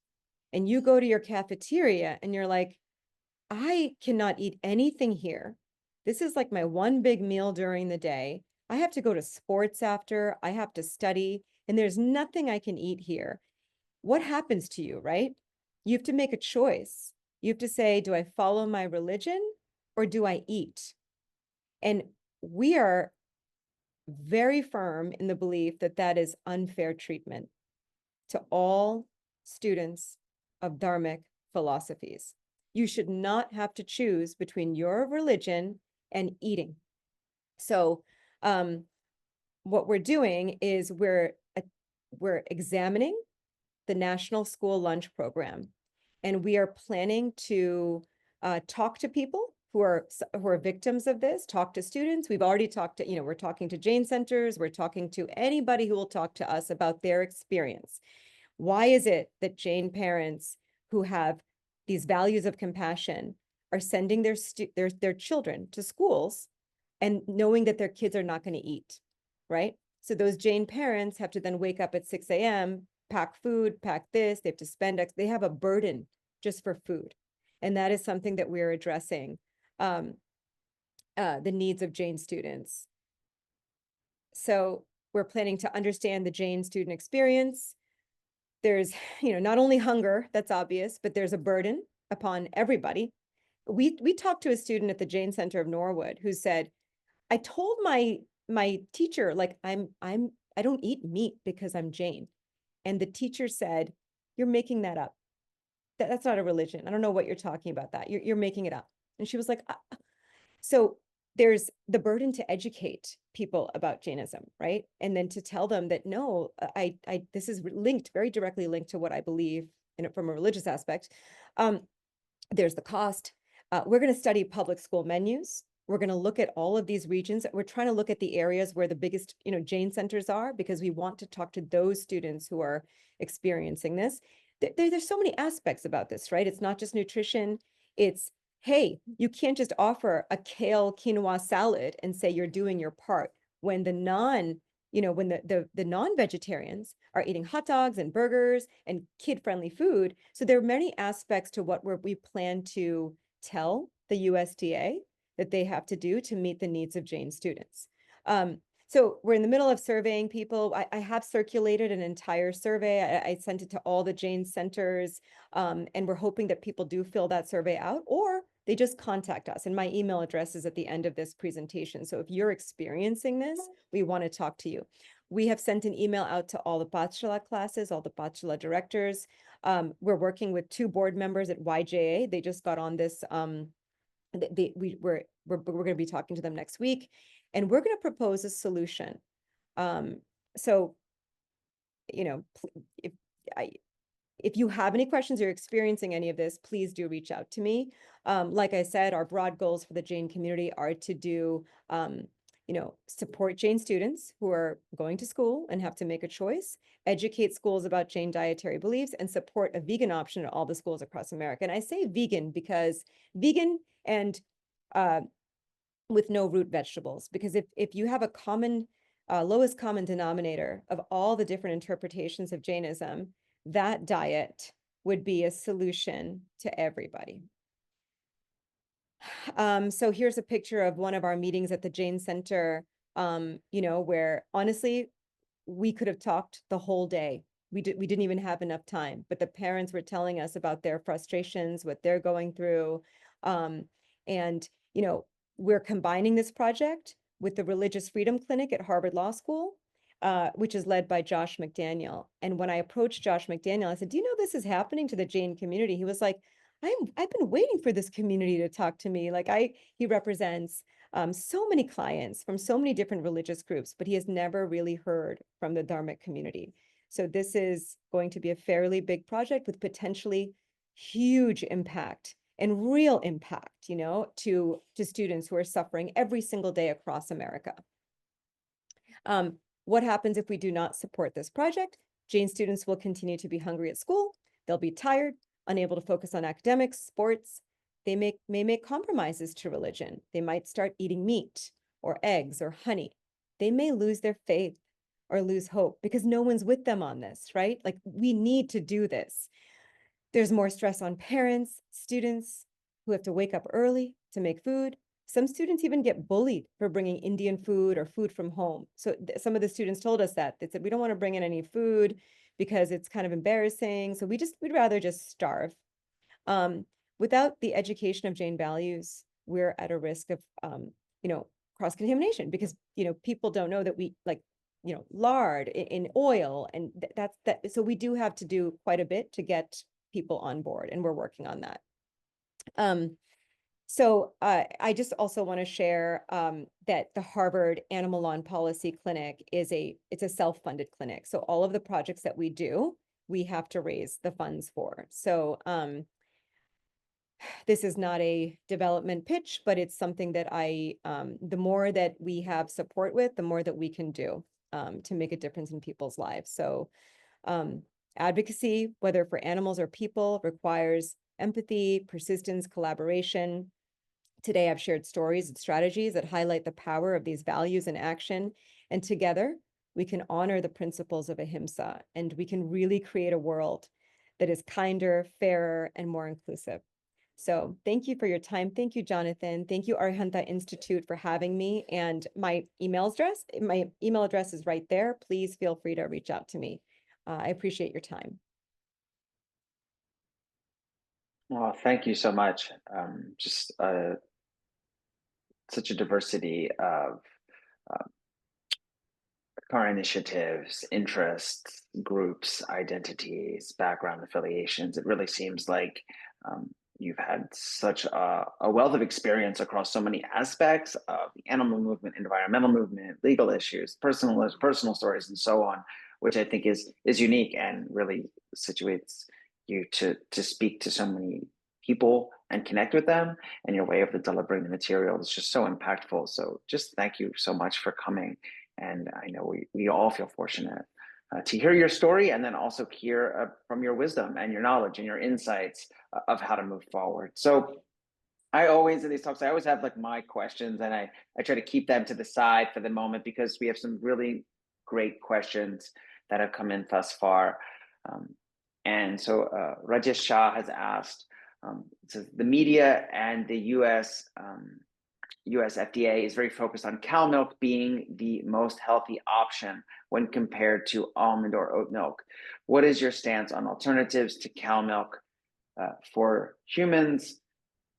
Speaker 2: and you go to your cafeteria and you're like, I cannot eat anything here. This is like my one big meal during the day. I have to go to sports after, I have to study, and there's nothing I can eat here. What happens to you, right? You have to make a choice. You have to say, do I follow my religion or do I eat? And we are very firm in the belief that that is unfair treatment to all students of dharmic philosophies. You should not have to choose between your religion and eating. So what we're doing is we're examining the National School Lunch Program, and we are planning to talk to people who are victims of this, talk to students. We've already talked to, we're talking to Jain centers, we're talking to anybody who will talk to us about their experience. Why is it that Jain parents who have these values of compassion are sending their children to schools and knowing that their kids are not going to eat, right? So those Jain parents have to then wake up at 6 a.m., pack food, pack this, they have to spend, they have a burden just for food. And that is something that we're addressing, the needs of Jain students. So we're planning to understand the Jain student experience. There's, not only hunger, that's obvious, but there's a burden upon everybody. We talked to a student at the Jain Center of Norwood who said, I told my teacher, like, I don't eat meat because I'm Jain. And the teacher said, you're making that up. That's not a religion. I don't know what you're talking about that. You're making it up. And she was like, so there's the burden to educate people about Jainism, right? And then to tell them that, no, this is very directly linked to what I believe in it from a religious aspect. There's the cost. We're going to study public school menus. We're going to look at all of these regions. We're trying to look at the areas where the biggest, Jain centers are, because we want to talk to those students who are experiencing this. There's so many aspects about this, right? It's not just nutrition. It's, hey, you can't just offer a kale quinoa salad and say you're doing your part when the non-vegetarians are eating hot dogs and burgers and kid-friendly food. So there are many aspects to what we plan to tell the USDA that they have to do to meet the needs of Jain students. So we're in the middle of surveying people. I have circulated an entire survey. I sent it to all the Jain centers, and we're hoping that people do fill that survey out, or they just contact us. And my email address is at the end of this presentation. So if you're experiencing this, we want to talk to you. We have sent an email out to all the Bachelor classes, all the Bachelor directors. We're working with 2 board members at YJA. They just got on this. We're going to be talking to them next week, and we're going to propose a solution. So, if you have any questions, you're experiencing any of this, please do reach out to me. Like I said, our broad goals for the Jain community are to do, support Jain students who are going to school and have to make a choice, educate schools about Jain dietary beliefs, and support a vegan option at all the schools across America. And I say vegan because vegan and with no root vegetables, because if you have a common, lowest common denominator of all the different interpretations of Jainism, that diet would be a solution to everybody. So here's a picture of one of our meetings at the Jain Center, where honestly, we could have talked the whole day. We didn't even have enough time, but the parents were telling us about their frustrations, what they're going through. And, we're combining this project with the Religious Freedom Clinic at Harvard Law School, which is led by Josh McDaniel. And when I approached Josh McDaniel, I said, do you know this is happening to the Jain community? He was like, I've been waiting for this community to talk to me. He represents so many clients from so many different religious groups, but he has never really heard from the Dharmic community. So this is going to be a fairly big project with potentially huge impact and real impact, to students who are suffering every single day across America. What happens if we do not support this project? Jain students will continue to be hungry at school. They'll be tired, unable to focus on academics, sports. They may make compromises to religion. They might start eating meat or eggs or honey. They may lose their faith or lose hope because no one's with them on this, right? Like, we need to do this. There's more stress on parents, students who have to wake up early to make food. Some students even get bullied for bringing Indian food or food from home. So some of the students told us that. They said, we don't want to bring in any food because it's kind of embarrassing. So we'd rather just starve. Without the education of Jain values, we're at a risk of, cross-contamination because, people don't know that we lard in oil, and that's that. So we do have to do quite a bit to get people on board, and we're working on that. So I just also want to share that the Harvard Animal Law and Policy Clinic it's a self-funded clinic. So all of the projects that we do, we have to raise the funds for. So this is not a development pitch, but it's something that the more that we have support with, the more that we can do to make a difference in people's lives. So advocacy, whether for animals or people, requires empathy, persistence, collaboration. Today, I've shared stories and strategies that highlight the power of these values in action. And together, we can honor the principles of ahimsa, and we can really create a world that is kinder, fairer, and more inclusive. So thank you for your time. Thank you, Jonathan. Thank you, Arihanta Institute, for having me. And my email address is right there. Please feel free to reach out to me. I appreciate your time.
Speaker 1: Well, thank you so much. Just such a diversity of current initiatives, interests, groups, identities, background affiliations. It really seems like you've had such a wealth of experience across so many aspects of the animal movement, environmental movement, legal issues, personal stories, and so on, which I think is unique and really situates you to speak to so many people and connect with them. And your way of delivering the material is just so impactful. So just thank you so much for coming. And I know we all feel fortunate to hear your story and then also hear from your wisdom and your knowledge and your insights of how to move forward. So I always, in these talks, I always have like my questions, and I try to keep them to the side for the moment because we have some really great questions that have come in thus far. And so Rajesh Shah has asked, says the media and the US FDA is very focused on cow milk being the most healthy option when compared to almond or oat milk. What is your stance on alternatives to cow milk for humans?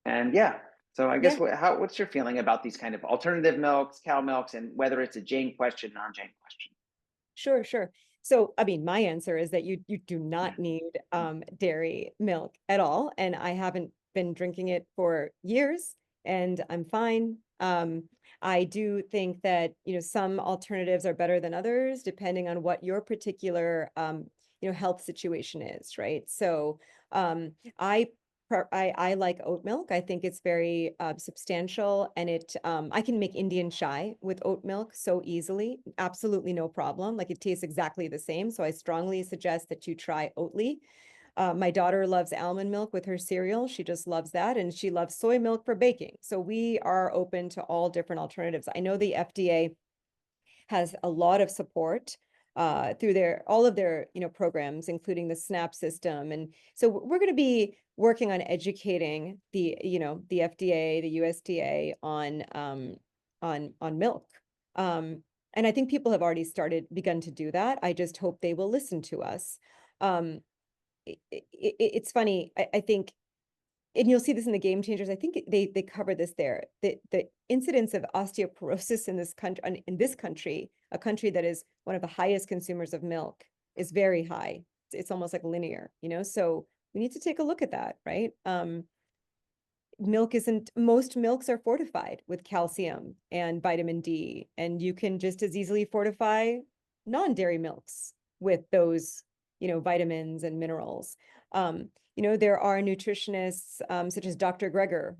Speaker 1: And yeah, so I guess what's your feeling about these kind of alternative milks, cow milks, and whether it's a Jain question, non-Jain question?
Speaker 2: Sure, sure. So, I mean, my answer is that you do not need dairy milk at all, and I haven't been drinking it for years, and I'm fine. I do think that, some alternatives are better than others, depending on what your particular, health situation is, right? So, I I like oat milk. I think it's very substantial, and I can make Indian chai with oat milk so easily, absolutely no problem. Like, it tastes exactly the same. So I strongly suggest that you try Oatly. My daughter loves almond milk with her cereal. She just loves that, and she loves soy milk for baking. So we are open to all different alternatives. I know the FDA has a lot of support through all of their programs, including the SNAP system. And so we're going to be working on educating the FDA, the USDA on milk. And I think people have already begun to do that. I just hope they will listen to us. It's funny. I think, and you'll see this in the Game Changers, I think they cover this there. The incidence of osteoporosis in this country, a country that is one of the highest consumers of milk, is very high. It's almost like linear, so we need to take a look at that, right? Most milks are fortified with calcium and vitamin D, and you can just as easily fortify non-dairy milks with those, vitamins and minerals. There are nutritionists such as Dr. Greger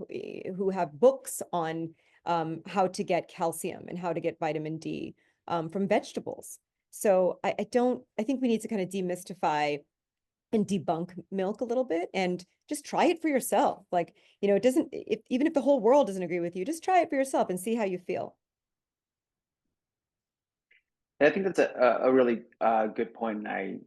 Speaker 2: who have books on how to get calcium and how to get vitamin D from vegetables. So I think we need to kind of demystify and debunk milk a little bit and just try it for yourself. Like, even if the whole world doesn't agree with you, just try it for yourself and see how you feel.
Speaker 1: And I think that's a really good point. And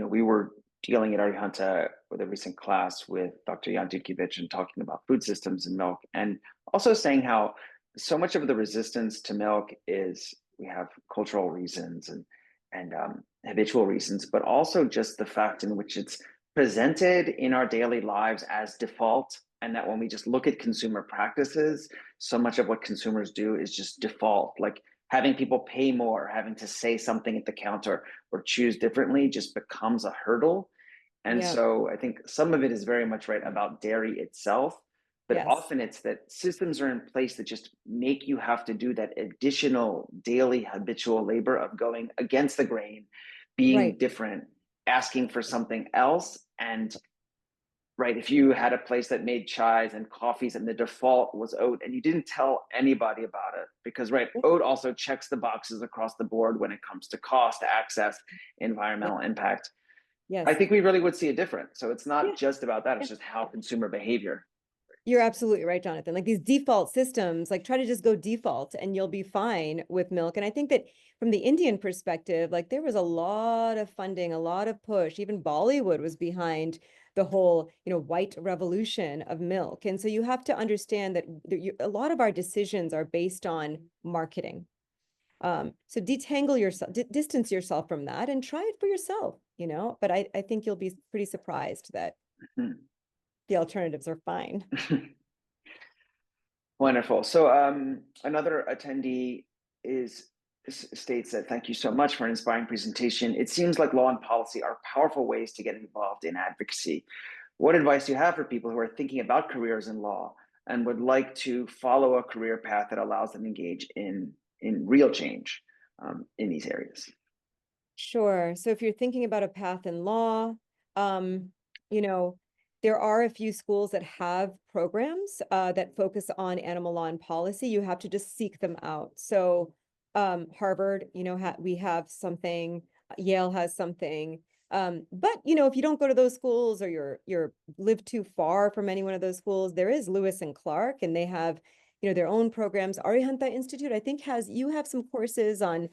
Speaker 1: we were dealing at Arihanta with a recent class with Dr. Jan Dukiewicz and talking about food systems and milk, and also saying how so much of the resistance to milk is we have cultural reasons and habitual reasons, but also just the fact in which it's presented in our daily lives as default. And that when we just look at consumer practices, so much of what consumers do is just default. Like having people pay more, having to say something at the counter or choose differently just becomes a hurdle. And so I think some of it is very much right about dairy itself, but often it's that systems are in place that just make you have to do that additional daily habitual labor of going against the grain, being different, asking for something else. And right, if you had a place that made chais and coffees and the default was oat and you didn't tell anybody about it, because, right,
Speaker 2: Yeah.
Speaker 1: oat also checks the boxes across the board when it comes to cost, access,
Speaker 2: Yeah.
Speaker 1: environmental impact, I
Speaker 2: Yes.
Speaker 1: think we really would see a difference. So it's
Speaker 2: Yeah.
Speaker 1: not just about that,
Speaker 2: Yeah.
Speaker 1: it's just how consumer behavior.
Speaker 2: You're absolutely right, Jonathan. Like these default systems, like try to just go default and you'll be fine with milk. And I think that from the Indian perspective, like there was a lot of funding, a lot of push. Even Bollywood was behind the whole, white revolution of milk. And so you have to understand that a lot of our decisions are based on marketing. So detangle yourself, distance yourself from that and try it for yourself, but I think you'll be pretty surprised that the alternatives are fine.
Speaker 1: Wonderful. So another attendee states that thank you so much for an inspiring presentation. It seems like law and policy are powerful ways to get involved in advocacy. What advice do you have for people who are thinking about careers in law and would like to follow a career path that allows them to engage in real change in these areas?
Speaker 2: Sure. So if you're thinking about a path in law, you know, there are a few schools that have programs that focus on animal law and policy. You have to just seek them out. So Harvard, we have something, Yale has something. But if you don't go to those schools or you're live too far from any one of those schools, there is Lewis and Clark, and they have, their own programs. Arihanta Institute, I think, you have some courses on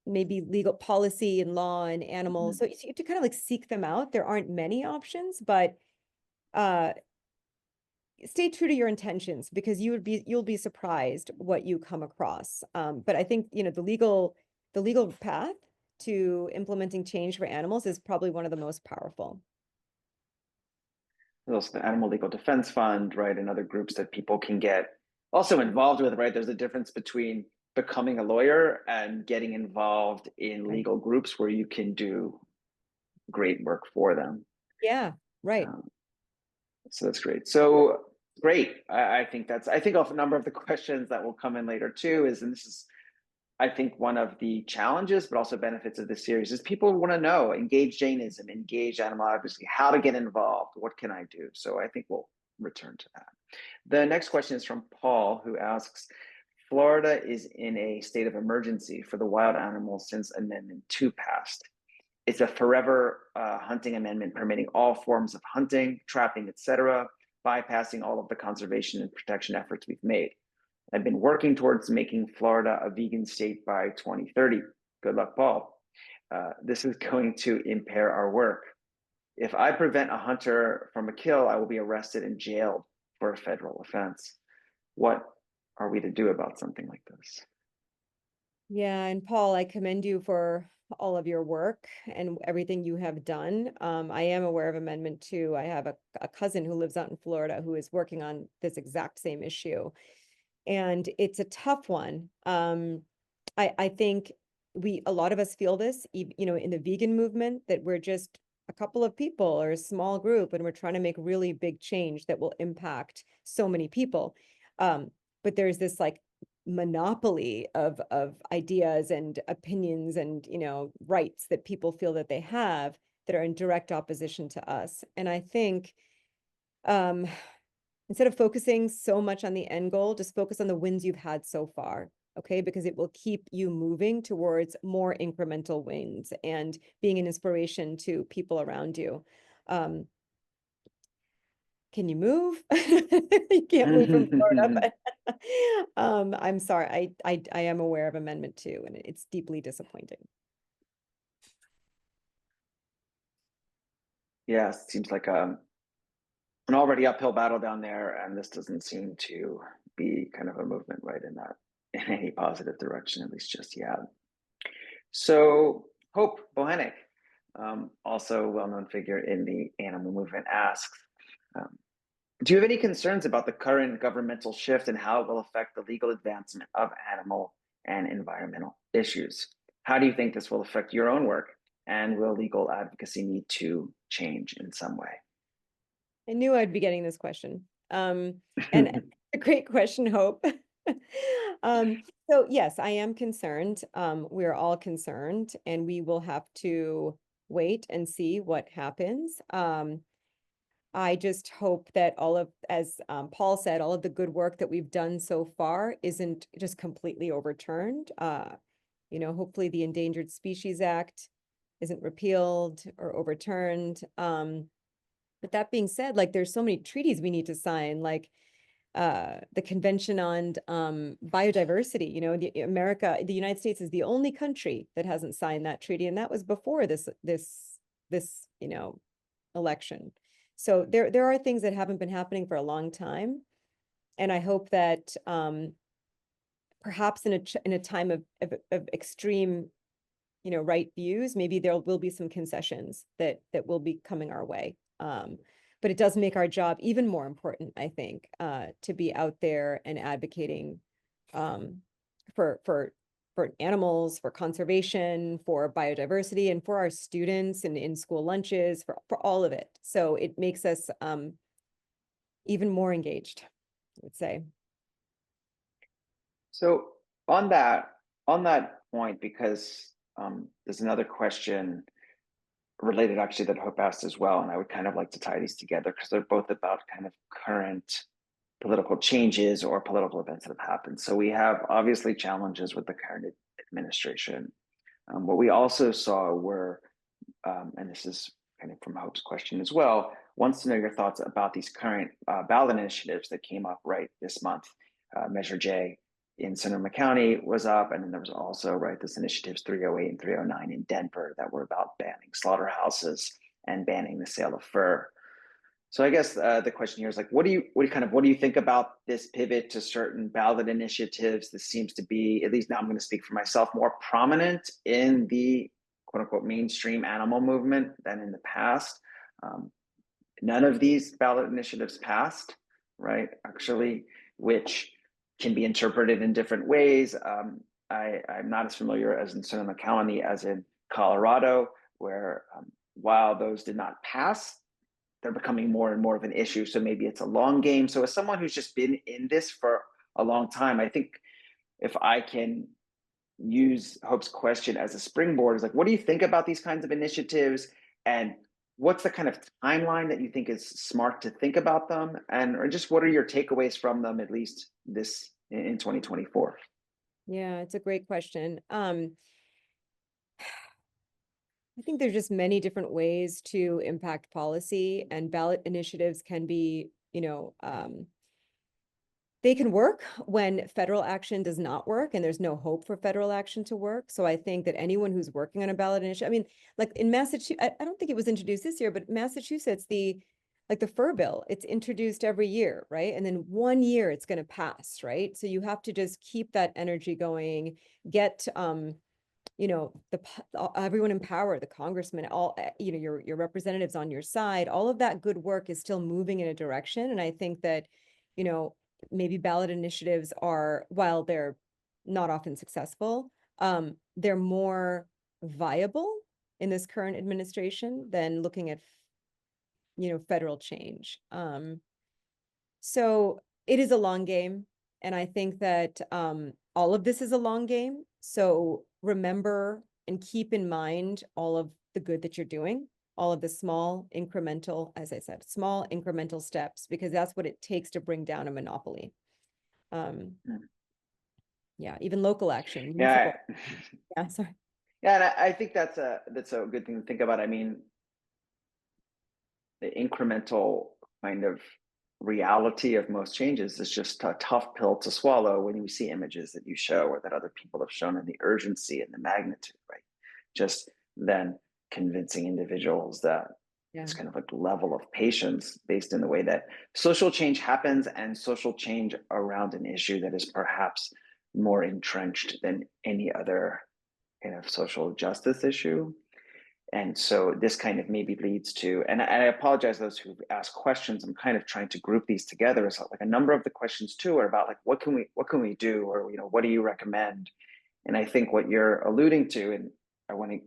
Speaker 2: maybe legal policy and law and animals. So you have to kind of like seek them out. There aren't many options, but uh, stay true to your intentions because you'll be surprised what you come across. But I think, the legal path to implementing change for animals is probably one of the most powerful.
Speaker 1: There's also the Animal Legal Defense Fund, right, and other groups that people can get also involved with, right? There's a difference between becoming a lawyer and getting involved in
Speaker 2: Right.
Speaker 1: legal groups where you can do great work for them.
Speaker 2: Yeah, right.
Speaker 1: Um, so that's great. So great. I think a number of the questions that will come in later too is, and this is, I think, one of the challenges, but also benefits of this series is people want to know, engage Jainism, engage animal advocacy, how to get involved, what can I do? So I think we'll return to that. The next question is from Paul, who asks, Florida is in a state of emergency for the wild animals since Amendment 2 passed. It's a forever hunting amendment permitting all forms of hunting, trapping, etc., bypassing all of the conservation and protection efforts we've made. I've been working towards making Florida a vegan state by 2030. Good luck, Paul. This is going to impair our work. If I prevent a hunter from a kill, I will be arrested and jailed for a federal offense. What are we to do about something like this?
Speaker 2: Yeah, and Paul, I commend you for all of your work and everything you have done. I am aware of Amendment 2. I have a cousin who lives out in Florida who is working on this exact same issue. And it's a tough one. I think a lot of us feel this, in the vegan movement, that we're just a couple of people or a small group, and we're trying to make really big change that will impact so many people. But there's this like monopoly of ideas and opinions and rights that people feel that they have that are in direct opposition to us. And I think um, instead of focusing so much on the end goal, just focus on the wins you've had so far. Okay, because it will keep you moving towards more incremental wins and being an inspiration to people around you. Can you move? You can't move from Florida, but I'm sorry. I am aware of Amendment 2, and it's deeply disappointing.
Speaker 1: Yes, it seems like an already uphill battle down there, and this doesn't seem to be kind of a movement right in any positive direction, at least just yet. So Hope Bohenick, also a well-known figure in the animal movement, asks, do you have any concerns about the current governmental shift and how it will affect the legal advancement of animal and environmental issues? How do you think this will affect your own work? And will legal advocacy need to change in some way?
Speaker 2: I knew I'd be getting this question. And a great question, Hope. So yes, I am concerned. We're all concerned, and we will have to wait and see what happens. I just hope that as Paul said, all of the good work that we've done so far isn't just completely overturned. Hopefully the Endangered Species Act isn't repealed or overturned. But that being said, like there's so many treaties we need to sign, like the Convention on Biodiversity. The United States is the only country that hasn't signed that treaty, and that was before this election. So there are things that haven't been happening for a long time, and I hope that perhaps in a time of extreme, right views, maybe there will be some concessions that will be coming our way. But it does make our job even more important, I think, to be out there and advocating for animals, for conservation, for biodiversity, and for our students and in school lunches, for all of it. So it makes us even more engaged, I would say.
Speaker 1: So on that point, because there's another question related actually that Hope asked as well, and I would kind of like to tie these together because they're both about kind of current political changes or political events that have happened. So we have obviously challenges with the current administration. What we also saw were, and this is kind of from Hope's question as well, wants to know your thoughts about these current ballot initiatives that came up right this month. Measure J in Sonoma County was up, and then there was also this initiatives 308 and 309 in Denver that were about banning slaughterhouses and banning the sale of fur. So I guess the question here is like, what do you think about this pivot to certain ballot initiatives? This seems to be, at least now I'm going to speak for myself, more prominent in the quote unquote mainstream animal movement than in the past. None of these ballot initiatives passed, right? Actually, which can be interpreted in different ways. I'm not as familiar as in Sonoma County as in Colorado, where while those did not pass, they're becoming more and more of an issue. So maybe it's a long game. So as someone who's just been in this for a long time, I think if I can use Hope's question as a springboard, is like, what do you think about these kinds of initiatives? And what's the kind of timeline that you think is smart to think about them? And or just what are your takeaways from them, at least this in 2024?
Speaker 2: Yeah, it's a great question. I think there's just many different ways to impact policy, and ballot initiatives can be, they can work when federal action does not work and there's no hope for federal action to work. So I think that anyone who's working on a ballot initiative, I mean, like in Massachusetts, I don't think it was introduced this year, but Massachusetts, the fur bill, it's introduced every year, right? And then 1 year it's going to pass, right? So you have to just keep that energy going, get everyone in power, the congressmen, all your representatives on your side. All of that good work is still moving in a direction, and I think that maybe ballot initiatives are, while they're not often successful, they're more viable in this current administration than looking at federal change. So it is a long game, and I think that all of this is a long game. So remember and keep in mind all of the good that you're doing, all of the small incremental, as I said, small incremental steps, because that's what it takes to bring down a monopoly. Yeah, even local action.
Speaker 1: Yeah.
Speaker 2: Yeah, sorry.
Speaker 1: Yeah, and I think that's a good thing to think about. I mean, the incremental kind of reality of most changes is just a tough pill to swallow when you see images that you show or that other people have shown, and the urgency and the magnitude, right? Just then convincing individuals that it's kind of like level of patience based in the way that social change happens, and social change around an issue that is perhaps more entrenched than any other kind of social justice issue. And so this kind of maybe leads to, and I apologize to those who've asked questions. I'm kind of trying to group these together. As like a number of the questions too are about like, what can we do, or what do you recommend? And I think what you're alluding to, and I want to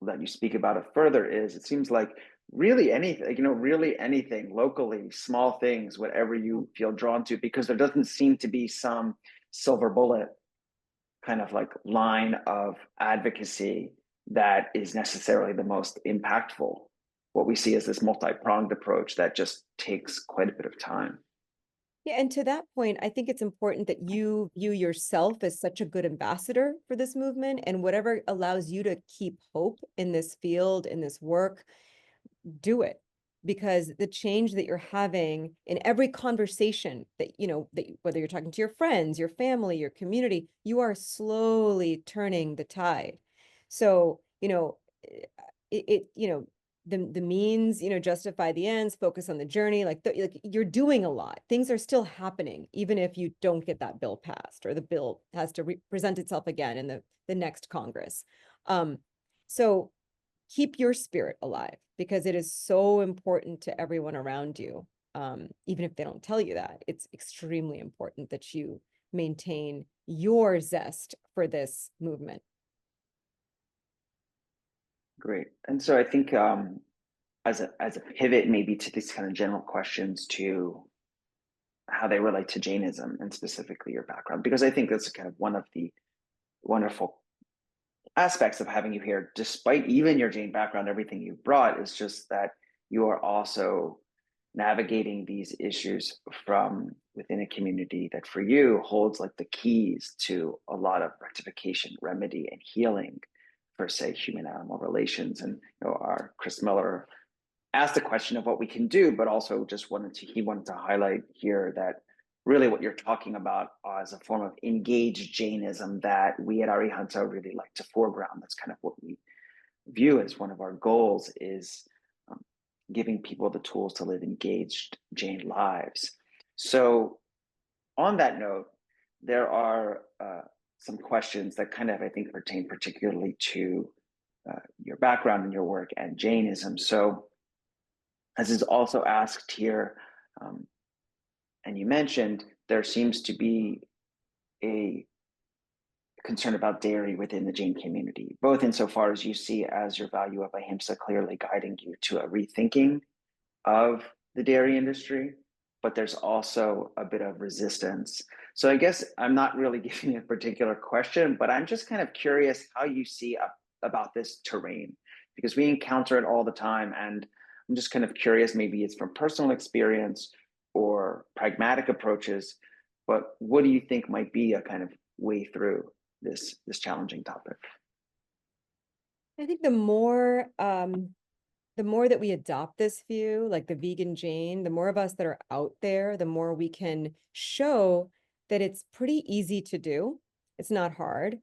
Speaker 1: let you speak about it further, is it seems like really anything locally, small things, whatever you feel drawn to, because there doesn't seem to be some silver bullet kind of like line of advocacy that is necessarily the most impactful what we see as this multi-pronged approach that just takes quite a bit of time.
Speaker 2: Yeah, and to that point, I think it's important that you view yourself as such a good ambassador for this movement, and whatever allows you to keep hope in this field, in this work, do it. Because the change that you're having in every conversation that, that whether you're talking to your friends, your family, your community, you are slowly turning the tide. So, the means, justify the ends, focus on the journey. Like you're doing a lot. Things are still happening, even if you don't get that bill passed, or the bill has to present itself again in the next Congress. So keep your spirit alive, because it is so important to everyone around you. Even if they don't tell you that, it's extremely important that you maintain your zest for this movement.
Speaker 1: Great. And so I think as a pivot maybe to these kind of general questions to how they relate to Jainism and specifically your background, because I think that's kind of one of the wonderful aspects of having you here, despite even your Jain background, everything you brought is just that you are also navigating these issues from within a community that for you holds like the keys to a lot of rectification, remedy, and healing for, say, human-animal relations. And our Chris Miller asked the question of what we can do, but also just he wanted to highlight here that really what you're talking about as a form of engaged Jainism that we at Arihanta really like to foreground. That's kind of what we view as one of our goals, is giving people the tools to live engaged Jain lives. So on that note, there are some questions that kind of, I think, pertain particularly to your background and your work and Jainism. So as is also asked here, and you mentioned, there seems to be a concern about dairy within the Jain community, both insofar as you see as your value of ahimsa clearly guiding you to a rethinking of the dairy industry, but there's also a bit of resistance. So I guess I'm not really giving a particular question, but I'm just kind of curious how you see about this terrain, because we encounter it all the time. And I'm just kind of curious, maybe it's from personal experience or pragmatic approaches, but what do you think might be a kind of way through this challenging topic?
Speaker 2: I think the more that we adopt this view, like the vegan Jain, the more of us that are out there, the more we can show that it's pretty easy to do. It's not hard.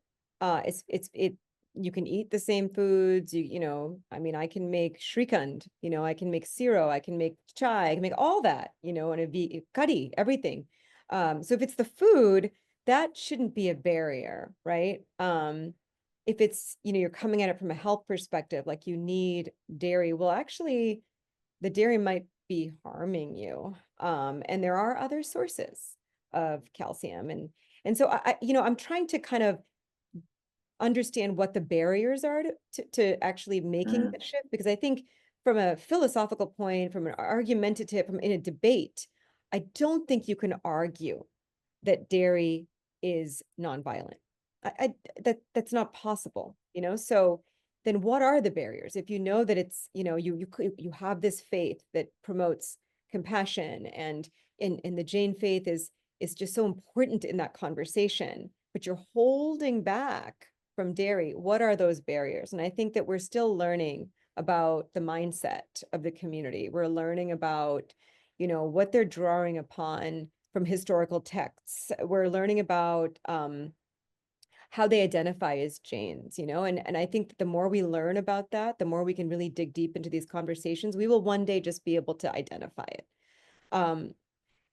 Speaker 2: You can eat the same foods. I mean, I can make shrikand, I can make siro, I can make chai, I can make all that, and a curry, everything. So if it's the food, that shouldn't be a barrier, right? If it's, you're coming at it from a health perspective, like you need dairy, well, actually, the dairy might be harming you. And there are other sources of calcium. And so I'm trying to kind of understand what the barriers are to actually making the shift, because I think from a philosophical point, from an argumentative, from in a debate, I don't think you can argue that dairy is nonviolent. That's not possible, so then what are the barriers? If you know that it's, you have this faith that promotes compassion, and the Jain faith is just so important in that conversation, but you're holding back from dairy, what are those barriers? And I think that we're still learning about the mindset of the community. We're learning about, what they're drawing upon from historical texts. We're learning about how they identify as Jains, and I think that the more we learn about that, the more we can really dig deep into these conversations. We will one day just be able to identify it.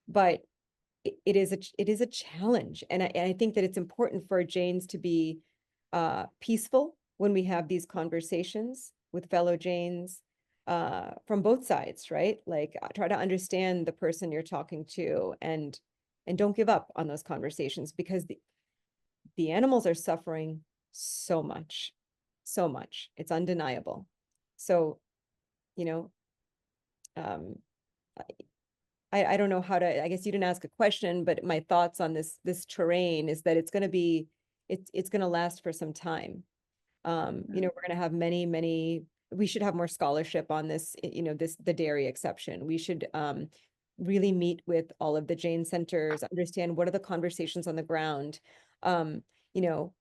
Speaker 2: But it is a challenge, and I think that it's important for Jains to be peaceful when we have these conversations with fellow Jains, from both sides, right? Like try to understand the person you're talking to, and don't give up on those conversations, because the animals are suffering so much. It's undeniable. So, I don't know how to, I guess you didn't ask a question, but my thoughts on this terrain is that it's going to last for some time. We're going to have many we should have more scholarship on this, the dairy exception. We should really meet with all of the Jain centers, understand what are the conversations on the ground. You know,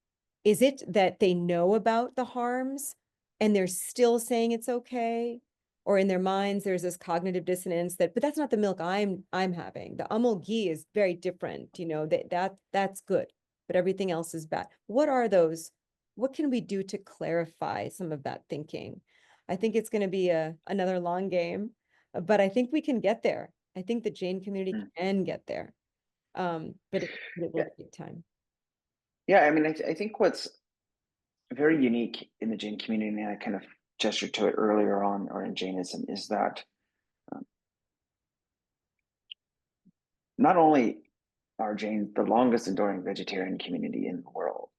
Speaker 2: is it that they know about the harms and they're still saying it's okay? Or in their minds, there's this cognitive dissonance that, but that's not the milk I'm having. The Amul ghee is very different, that's good, but everything else is bad. What are those? What can we do to clarify some of that thinking? I think it's going to be another long game, but I think we can get there. I think the Jain community can get there, but it will take time.
Speaker 1: Yeah, I mean, I think what's very unique in the Jain community, and I kind of gestured to it earlier on, or in Jainism, is that not only are Jains the longest enduring vegetarian community in the world,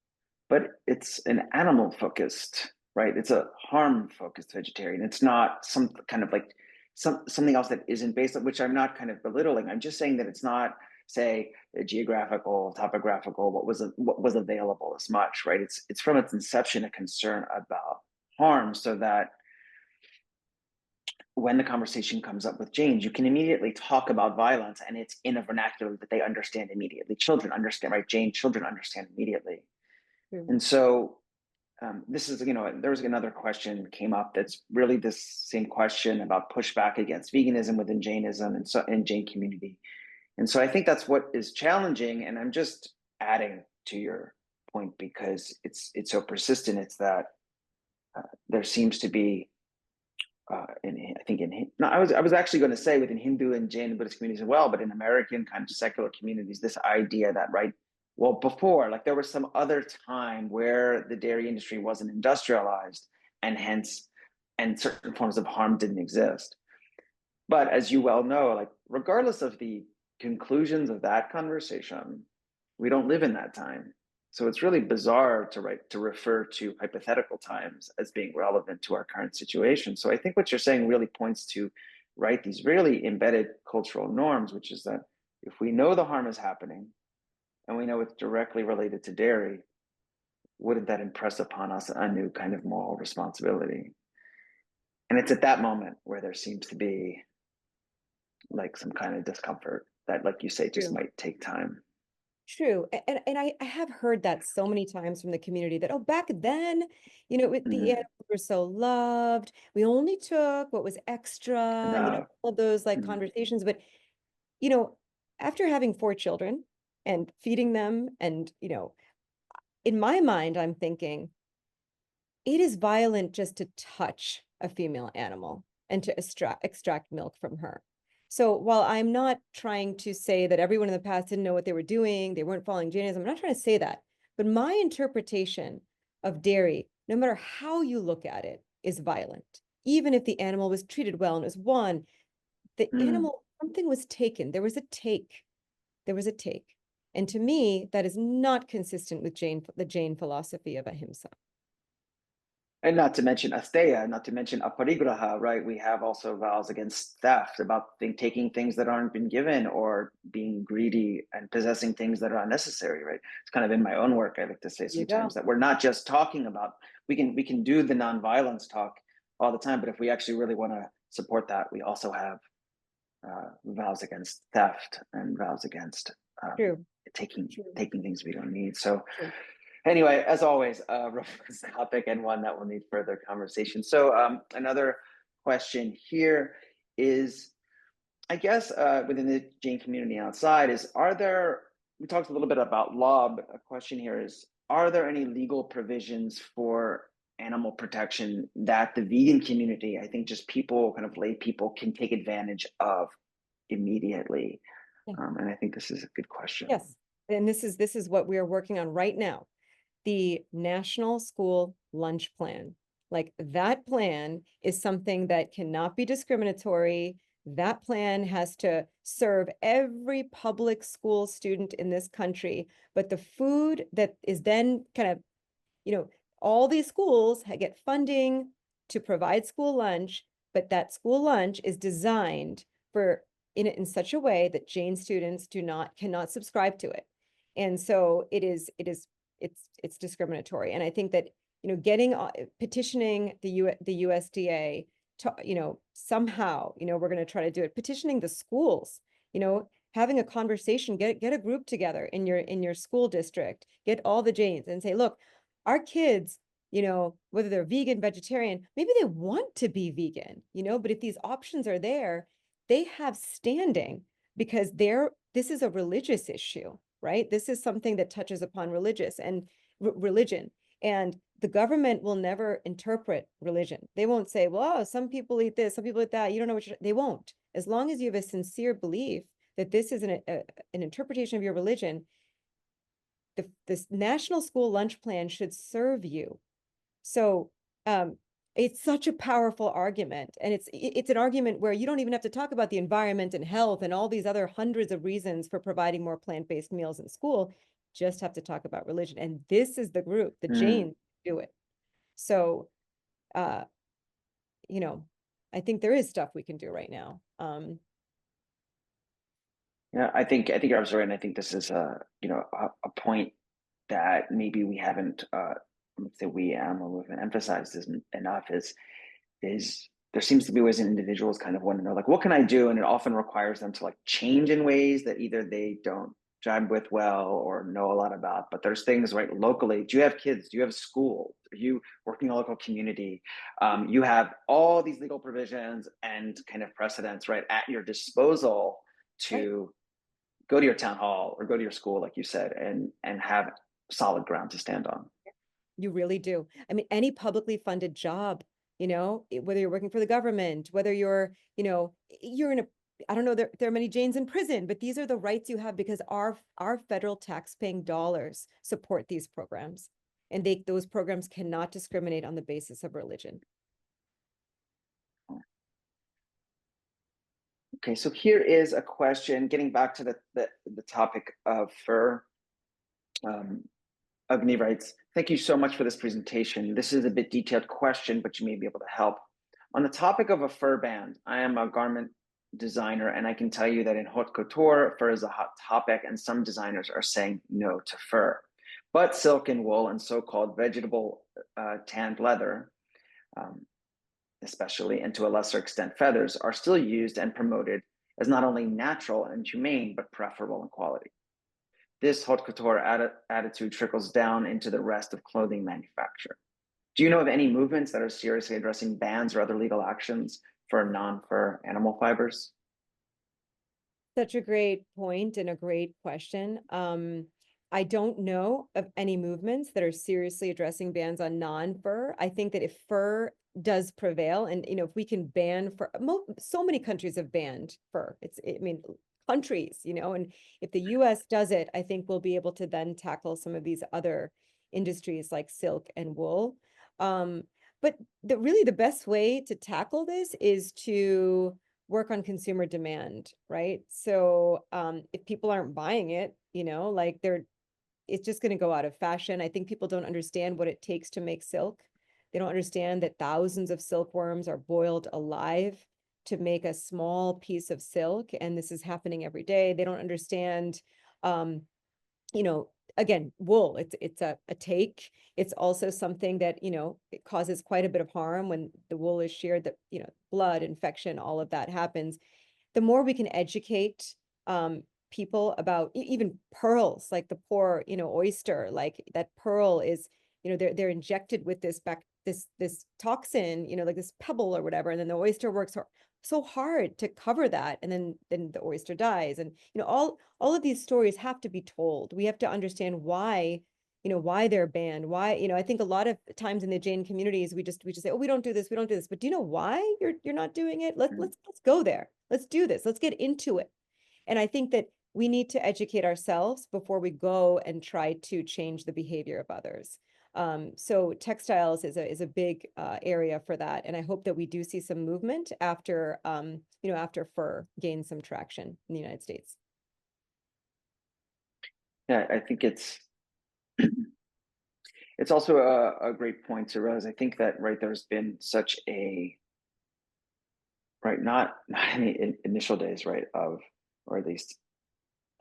Speaker 1: but it's an animal focused, right? It's a harm focused vegetarian. It's not some kind of like something else that isn't based on, which I'm not kind of belittling. I'm just saying that it's not, say, a geographical, topographical, what was available as much, right? It's from its inception a concern about harm, so that when the conversation comes up with Jains, you can immediately talk about violence, and it's in a vernacular that they understand immediately. Children understand, right? Jain children understand immediately. And so this is, there was another question came up that's really this same question about pushback against veganism within Jainism and so in Jain community. And so I think that's what is challenging. And I'm just adding to your point because it's so persistent. It's that there seems to be, I was actually going to say within Hindu and Jain and Buddhist communities as well, but in American kind of secular communities, this idea that, right, well, before, like there was some other time where the dairy industry wasn't industrialized and hence, and certain forms of harm didn't exist. But as you well know, like regardless of the conclusions of that conversation, we don't live in that time. So it's really bizarre to refer to hypothetical times as being relevant to our current situation. So I think what you're saying really points to, right, these really embedded cultural norms, which is that if we know the harm is happening and we know it's directly related to dairy, wouldn't that impress upon us a new kind of moral responsibility? And it's at that moment where there seems to be like some kind of discomfort that, like you say, just might take time.
Speaker 2: True. And I have heard that so many times from the community that, oh, back then, the animals were so loved. We only took what was extra, all of those like conversations. But, after having 4 children and feeding them and, in my mind, I'm thinking it is violent just to touch a female animal and to extract milk from her. So while I'm not trying to say that everyone in the past didn't know what they were doing, they weren't following Jainism, I'm not trying to say that. But my interpretation of dairy, no matter how you look at it, is violent. Even if the animal was treated well and it was won, the animal, something was taken. There was a take. There was a take. And to me, that is not consistent with the Jain philosophy of ahimsa.
Speaker 1: And not to mention asteya, not to mention aparigraha, right? We have also vows against theft, about taking things that aren't been given, or being greedy and possessing things that are unnecessary, right? It's kind of in my own work, I like to say sometimes that we're not just talking about, we can do the nonviolence talk all the time, but if we actually really want to support that, we also have vows against theft and vows against taking things we don't need. So anyway, as always, a robust topic and one that will need further conversation. So another question here is, I guess within the Jain community outside is, we talked a little bit about law, but a question here is, are there any legal provisions for animal protection that the vegan community, I think just people, kind of lay people, can take advantage of immediately? And I think this is a good question.
Speaker 2: Yes, and this is what we are working on right now. The National School Lunch Plan. Like that plan is something that cannot be discriminatory. That plan has to serve every public school student in this country. But the food that is then kind of, all these schools get funding to provide school lunch, but that school lunch is designed in such a way that Jain students cannot subscribe to it. And so it's discriminatory. And I think that getting petitioning the USDA to, somehow, we're going to try to do it, petitioning the schools, having a conversation, get a group together in your school district, get all the Jains and say, look, our kids, whether they're vegan, vegetarian, maybe they want to be vegan, but if these options are there, they have standing because this is a religious issue, right? This is something that touches upon religion. And the government will never interpret religion. They won't say, well, some people eat this, some people eat that. You don't know they won't. As long as you have a sincere belief that this is an interpretation of your religion, this national school lunch plan should serve you. So it's such a powerful argument. And it's an argument where you don't even have to talk about the environment and health and all these other hundreds of reasons for providing more plant-based meals in school. Just have to talk about religion. And this is the group, the Jains do it. So, I think there is stuff we can do right now.
Speaker 1: Yeah, I think you're absolutely right. And I think this is a point that maybe we haven't that we animal movement emphasized enough is there seems to be ways individuals kind of want to know, like, what can I do? And it often requires them to like change in ways that either they don't jibe with well or know a lot about. But there's things, right, locally. Do you have kids? Do you have a school? Are you working in a local community? You have all these legal provisions and kind of precedents, right, at your disposal to go to your town hall or go to your school, like you said, and have solid ground to stand on.
Speaker 2: You really do. I mean, any publicly funded job, whether you're working for the government, whether you're in a, I don't know, there are many Jains in prison, but these are the rights you have because our federal tax-paying dollars support these programs. And those programs cannot discriminate on the basis of religion.
Speaker 1: Okay, so here is a question, getting back to the topic of fur. Agni writes, thank you so much for this presentation. This is a bit detailed question, but you may be able to help. On the topic of a fur ban, I am a garment designer, and I can tell you that in haute couture, fur is a hot topic, and some designers are saying no to fur. But silk and wool and so-called vegetable tanned leather, especially, and to a lesser extent feathers, are still used and promoted as not only natural and humane, but preferable in quality. This haute couture attitude trickles down into the rest of clothing manufacture. Do you know of any movements that are seriously addressing bans or other legal actions for non-fur animal fibers?
Speaker 2: Such a great point and a great question. I don't know of any movements that are seriously addressing bans on non-fur. I think that if fur does prevail, and if we can ban fur, so many countries have banned fur. Countries, and if the US does it, I think we'll be able to then tackle some of these other industries like silk and wool. But really the best way to tackle this is to work on consumer demand, right? So if people aren't buying it, it's just going to go out of fashion. I think people don't understand what it takes to make silk. They don't understand that thousands of silkworms are boiled alive to make a small piece of silk, and this is happening every day. They don't understand, again, wool, it's a take. It's also something that, it causes quite a bit of harm when the wool is sheared, that, blood, infection, all of that happens. The more we can educate people about even pearls, like the poor, oyster, like that pearl is, they're injected with this toxin, like this pebble or whatever, and then the oyster works so hard to cover that, and then the oyster dies. And all of these stories have to be told. We have to understand why they're banned. Why, I think a lot of times in the Jain communities we just say, oh, we don't do this, but do you know why you're not doing it? Let's go there. Let's do this. Let's get into it. And I think that we need to educate ourselves before we go and try to change the behavior of others. So textiles is a big area for that, and I hope that we do see some movement after after fur gains some traction in the United States.
Speaker 1: Yeah, I think it's also a great point to raise. I think that there's been such a not any initial days of, or at least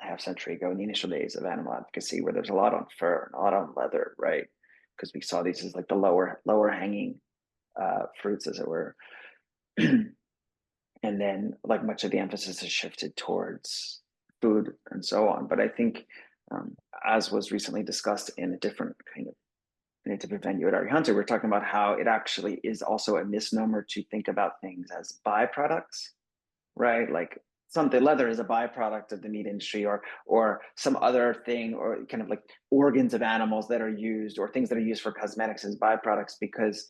Speaker 1: a half century ago, in the initial days of animal advocacy, where there's a lot on fur and a lot on leather, right? because we saw these as like the lower hanging fruits, as it were. And then like much of the emphasis has shifted towards food and so on. But I think, as was recently discussed in a different venue at Hunter, we're talking about how it actually is also a misnomer to think about things as byproducts, right? Like something leather is a byproduct of the meat industry, or some other thing, or kind of like organs of animals that are used, or things that are used for cosmetics as byproducts, because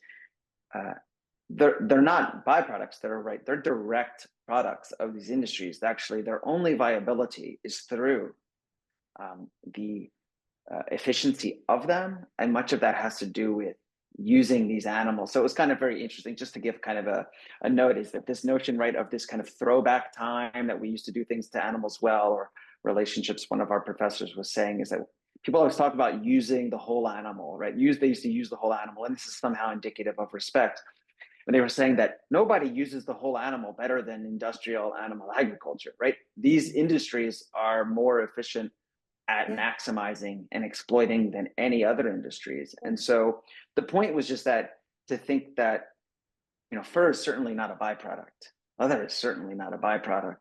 Speaker 1: they're not byproducts. They're direct products of these industries. Actually, their only viability is through the efficiency of them, and much of that has to do with using these animals. So it was kind of very interesting, just to give kind of a note, is that this notion, right, of this kind of throwback time that we used to do things to animals well, or relationships. One of our professors was saying is that people always talk about using the whole animal, right? They used to use the whole animal, and this is somehow indicative of respect. And they were saying that nobody uses the whole animal better than industrial animal agriculture, right? These industries are more efficient at maximizing and exploiting than any other industries. And so the point was just that, to think that, fur is certainly not a byproduct. Leather is certainly not a byproduct.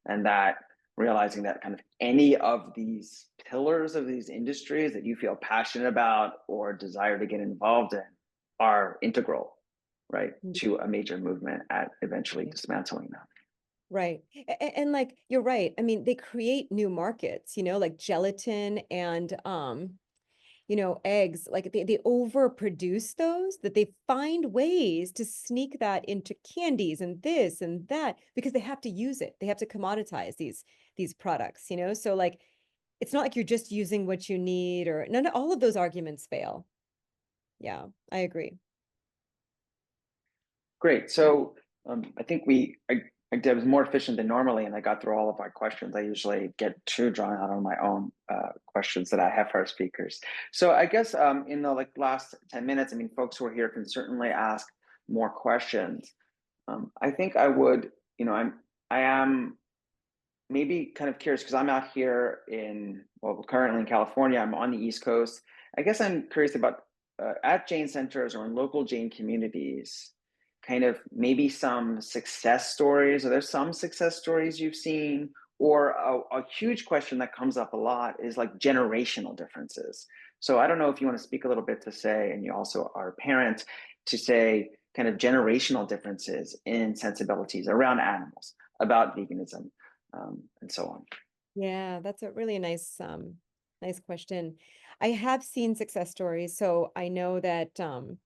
Speaker 1: And that realizing that kind of any of these pillars of these industries that you feel passionate about or desire to get involved in are integral, right, to a major movement at eventually dismantling them.
Speaker 2: Right. And like, you're right. I mean, they create new markets, like gelatin and, eggs, like they overproduce those, that they find ways to sneak that into candies and this and that, because they have to use it. They have to commoditize these products, So like, it's not like you're just using what you need, or none of all of those arguments fail. Yeah, I agree.
Speaker 1: Great. So I think I was more efficient than normally, and I got through all of my questions. I usually get too drawn out on my own questions that I have for our speakers. So I guess in the last 10 minutes, I mean, folks who are here can certainly ask more questions. I think I would, I am maybe kind of curious, because I'm out here currently in California. I'm on the East Coast. I guess I'm curious about at Jain centers or in local Jain communities, kind of maybe some success stories. Are there some success stories you've seen? Or a huge question that comes up a lot is like generational differences. So I don't know if you want to speak a little bit to say, and you also are a parent, to say kind of generational differences in sensibilities around animals, about veganism, and so on.
Speaker 2: Yeah, that's a really nice question. I have seen success stories, so I know that I'm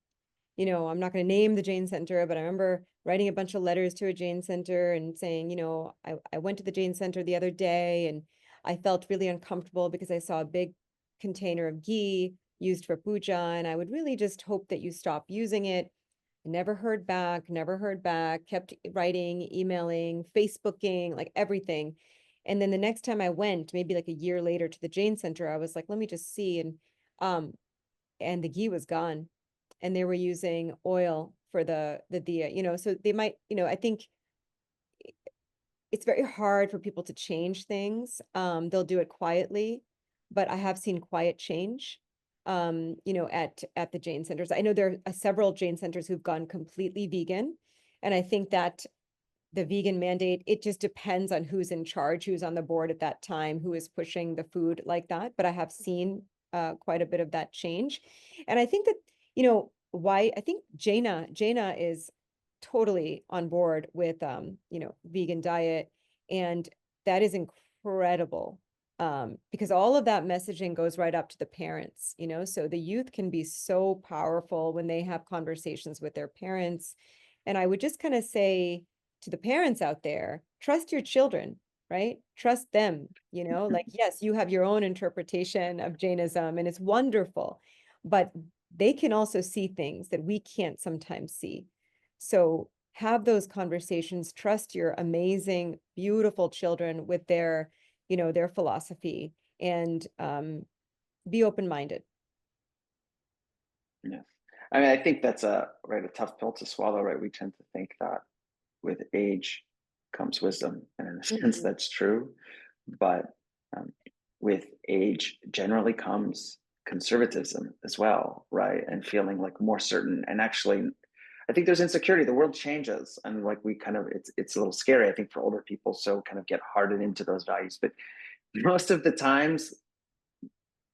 Speaker 2: not going to name the Jain Center, but I remember writing a bunch of letters to a Jain Center and saying, I went to the Jain Center the other day and I felt really uncomfortable because I saw a big container of ghee used for puja, and I would really just hope that you stop using it. Never heard back, kept writing, emailing, Facebooking, like everything. And then the next time I went, maybe like a year later, to the Jain Center, I was like, let me just see. And the ghee was gone, and they were using oil for the diya, so they might, I think it's very hard for people to change things. They'll do it quietly, but I have seen quiet change, at the Jain centers. I know there are several Jain centers who've gone completely vegan. And I think that the vegan mandate, it just depends on who's in charge, who's on the board at that time, who is pushing the food like that. But I have seen quite a bit of that change. And I think that, why I think Jaina is totally on board with, vegan diet. And that is incredible, because all of that messaging goes right up to the parents, so the youth can be so powerful when they have conversations with their parents. And I would just kind of say to the parents out there, trust your children, right? Trust them, like, yes, you have your own interpretation of Jainism and it's wonderful, but they can also see things that we can't sometimes see. So have those conversations, trust your amazing, beautiful children with their philosophy, and be open-minded.
Speaker 1: Yeah. I mean, I think that's a tough pill to swallow, right? We tend to think that with age comes wisdom, and in a sense that's true. But with age generally comes conservatism as well, right? And feeling like more certain. And actually, I think there's insecurity. The world changes, and like we kind of, it's a little scary, I think, for older people. So kind of get hardened into those values. But most of the times,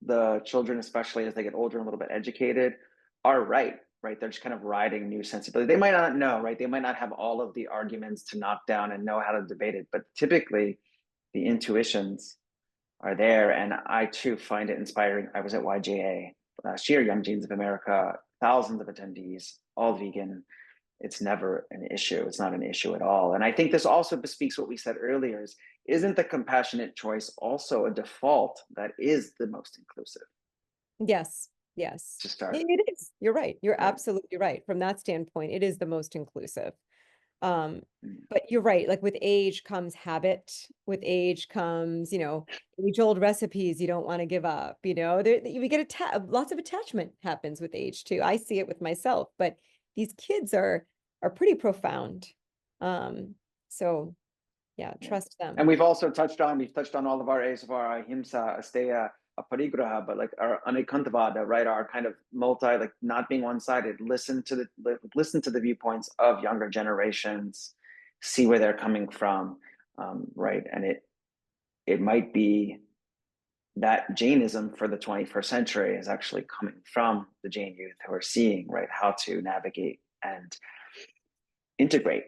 Speaker 1: the children, especially as they get older and a little bit educated, are right. Right, they're just kind of riding new sensibility. They might not know, right? They might not have all of the arguments to knock down and know how to debate it, but typically the intuitions are there. And I too find it inspiring. I was at YJA last year, Young Jains of America, thousands of attendees, all vegan. It's never an issue. It's not an issue at all. And I think this also bespeaks what we said earlier is, isn't the compassionate choice also a default that is the most inclusive
Speaker 2: Yes. Yes,
Speaker 1: to start?
Speaker 2: it is. You're right. You're
Speaker 1: Right.
Speaker 2: absolutely right. From that standpoint, it is the most inclusive. Um,
Speaker 1: Mm.
Speaker 2: but you're right. Like with age comes habit. With age comes, age-old recipes you don't want to give up. We get lots of attachment happens with age too. I see it with myself, but these kids are pretty profound. So yeah,
Speaker 1: Yeah.
Speaker 2: trust them.
Speaker 1: And we've touched on all of our A's of our ahimsa, asteya, aparigraha, but like our anikantavada, right? Our kind of like not being one-sided, listen to the viewpoints of younger generations, see where they're coming from, right? And it might be that Jainism for the 21st century is actually coming from the Jain youth who are seeing, right, how to navigate and integrate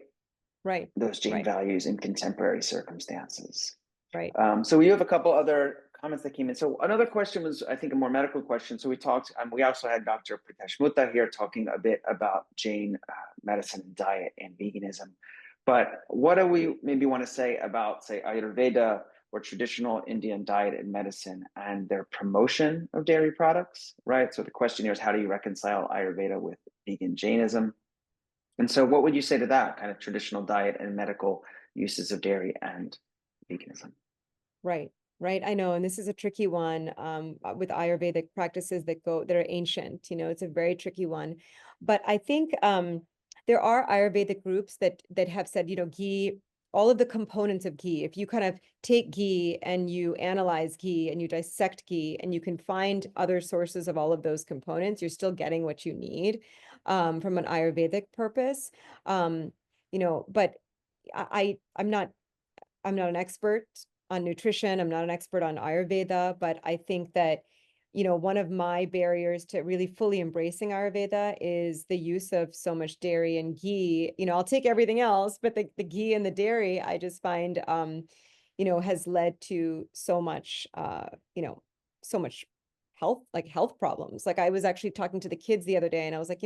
Speaker 2: Right.
Speaker 1: those Jain
Speaker 2: Right.
Speaker 1: values in contemporary circumstances.
Speaker 2: Right.
Speaker 1: So we have a couple other comments that came in. So another question was, I think, a more medical question. So we talked, we also had Dr. Pritesh Mutta here talking a bit about Jain medicine and diet and veganism. But what do we maybe want to say about, say, Ayurveda or traditional Indian diet and medicine and their promotion of dairy products, right? So the question here is, how do you reconcile Ayurveda with vegan Jainism? And so what would you say to that kind of traditional diet and medical uses of dairy and veganism?
Speaker 2: Right. Right. I know. And this is a tricky one with Ayurvedic practices that are ancient. It's a very tricky one. But I think there are Ayurvedic groups that have said, ghee, all of the components of ghee, if you kind of take ghee and you analyze ghee and you dissect ghee and you can find other sources of all of those components, you're still getting what you need from an Ayurvedic purpose. But I'm not an expert on nutrition. I'm not an expert on Ayurveda, but I think that, one of my barriers to really fully embracing Ayurveda is the use of so much dairy and ghee. I'll take everything else, but the ghee and the dairy, I just find, has led to so much, so much health problems. Like I was actually talking to the kids the other day and I was like,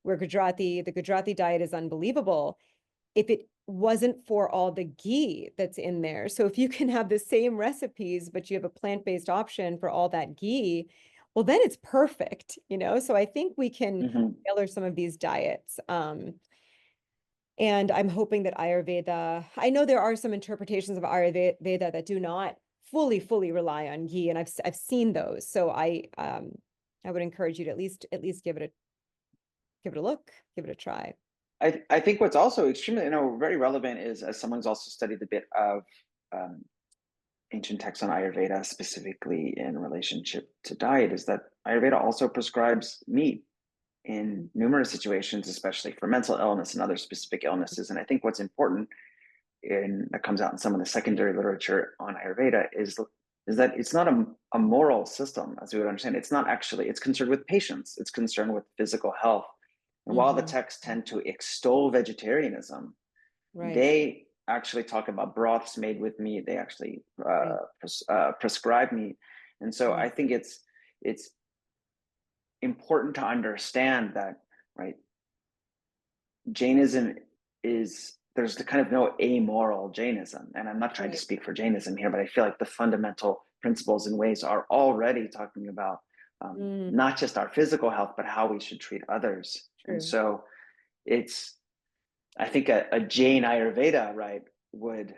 Speaker 2: we're Gujarati, the Gujarati diet is unbelievable if it wasn't for all the ghee that's in there. So if you can have the same recipes, but you have a plant-based option for all that ghee, well, then it's perfect, So I think we can tailor some of these diets. And I'm hoping that Ayurveda, I know there are some interpretations of Ayurveda that do not fully rely on ghee, and I've seen those. So I would encourage you to at least give it a look, give it a try.
Speaker 1: I think what's also extremely, very relevant is, as someone who's also studied a bit of ancient texts on Ayurveda, specifically in relationship to diet, is that Ayurveda also prescribes meat in numerous situations, especially for mental illness and other specific illnesses. And I think what's important that comes out in some of the secondary literature on Ayurveda is that it's not a moral system, as we would understand. It's not actually, it's concerned with patients. It's concerned with physical health. And while the texts tend to extol vegetarianism,
Speaker 2: Right.
Speaker 1: they actually talk about broths made with meat. They actually prescribe meat. And so I think it's important to understand that, right, Jainism there's the kind of no amoral Jainism. And I'm not trying to speak for Jainism here, but I feel like the fundamental principles and ways are already talking about not just our physical health, but how we should treat others.
Speaker 2: True.
Speaker 1: And so I think a Jain Ayurveda, right, would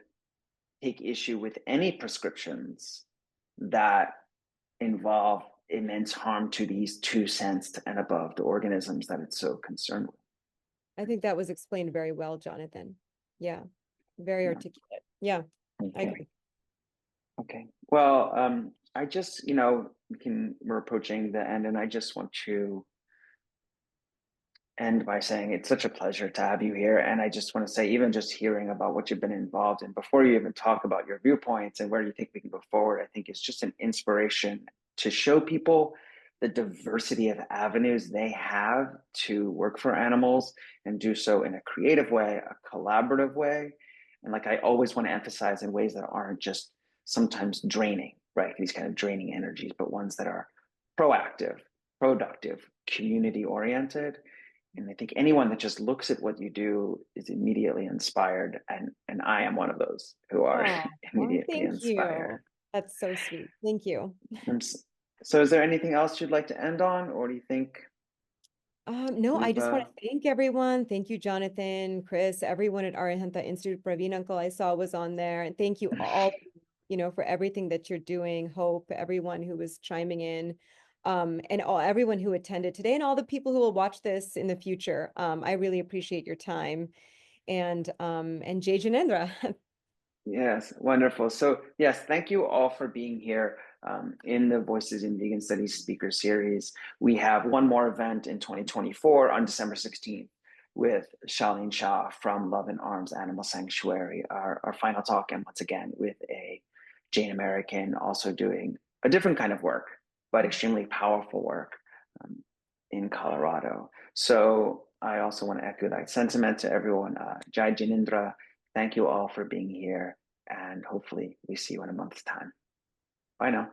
Speaker 1: take issue with any prescriptions that involve immense harm to these 2 sensed and above the organisms that it's so concerned with.
Speaker 2: I think that was explained very well, Jonathan. Yeah, very articulate. Yeah, I agree.
Speaker 1: Okay. Well, I just, we're approaching the end, and I just want to end by saying it's such a pleasure to have you here. And I just want to say, even just hearing about what you've been involved in before you even talk about your viewpoints and where you think we can go forward, I think it's just an inspiration to show people the diversity of avenues they have to work for animals and do so in a creative way, a collaborative way. And like I always want to emphasize, in ways that aren't just sometimes draining, right? These kind of draining energies, but ones that are proactive, productive, community oriented. And I think anyone that just looks at what you do is immediately inspired. And I am one of those who are
Speaker 2: Oh, well,
Speaker 1: immediately
Speaker 2: thank
Speaker 1: inspired.
Speaker 2: you. That's so sweet. Thank you.
Speaker 1: So is there anything else you'd like to end on? Or do you think
Speaker 2: No, I
Speaker 1: we've,
Speaker 2: just want to thank everyone. Thank you, Jonathan, Chris, everyone at Arihanta Institute. Praveen Uncle I saw was on there. And thank you all, for everything that you're doing. Hope, everyone who was chiming in, and everyone who attended today, and all the people who will watch this in the future. I really appreciate your time. And Jay Janendra.
Speaker 1: yes, wonderful. So yes, thank you all for being here in the Voices in Vegan Studies speaker series. We have one more event in 2024 on December 16th with Charlene Shah from Love and Arms Animal Sanctuary, our final talk, and once again with a Jain American also doing a different kind of work, but extremely powerful work in Colorado. So I also want to echo that sentiment to everyone. Jai Jinindra, thank you all for being here, and hopefully we see you in a month's time. Bye now.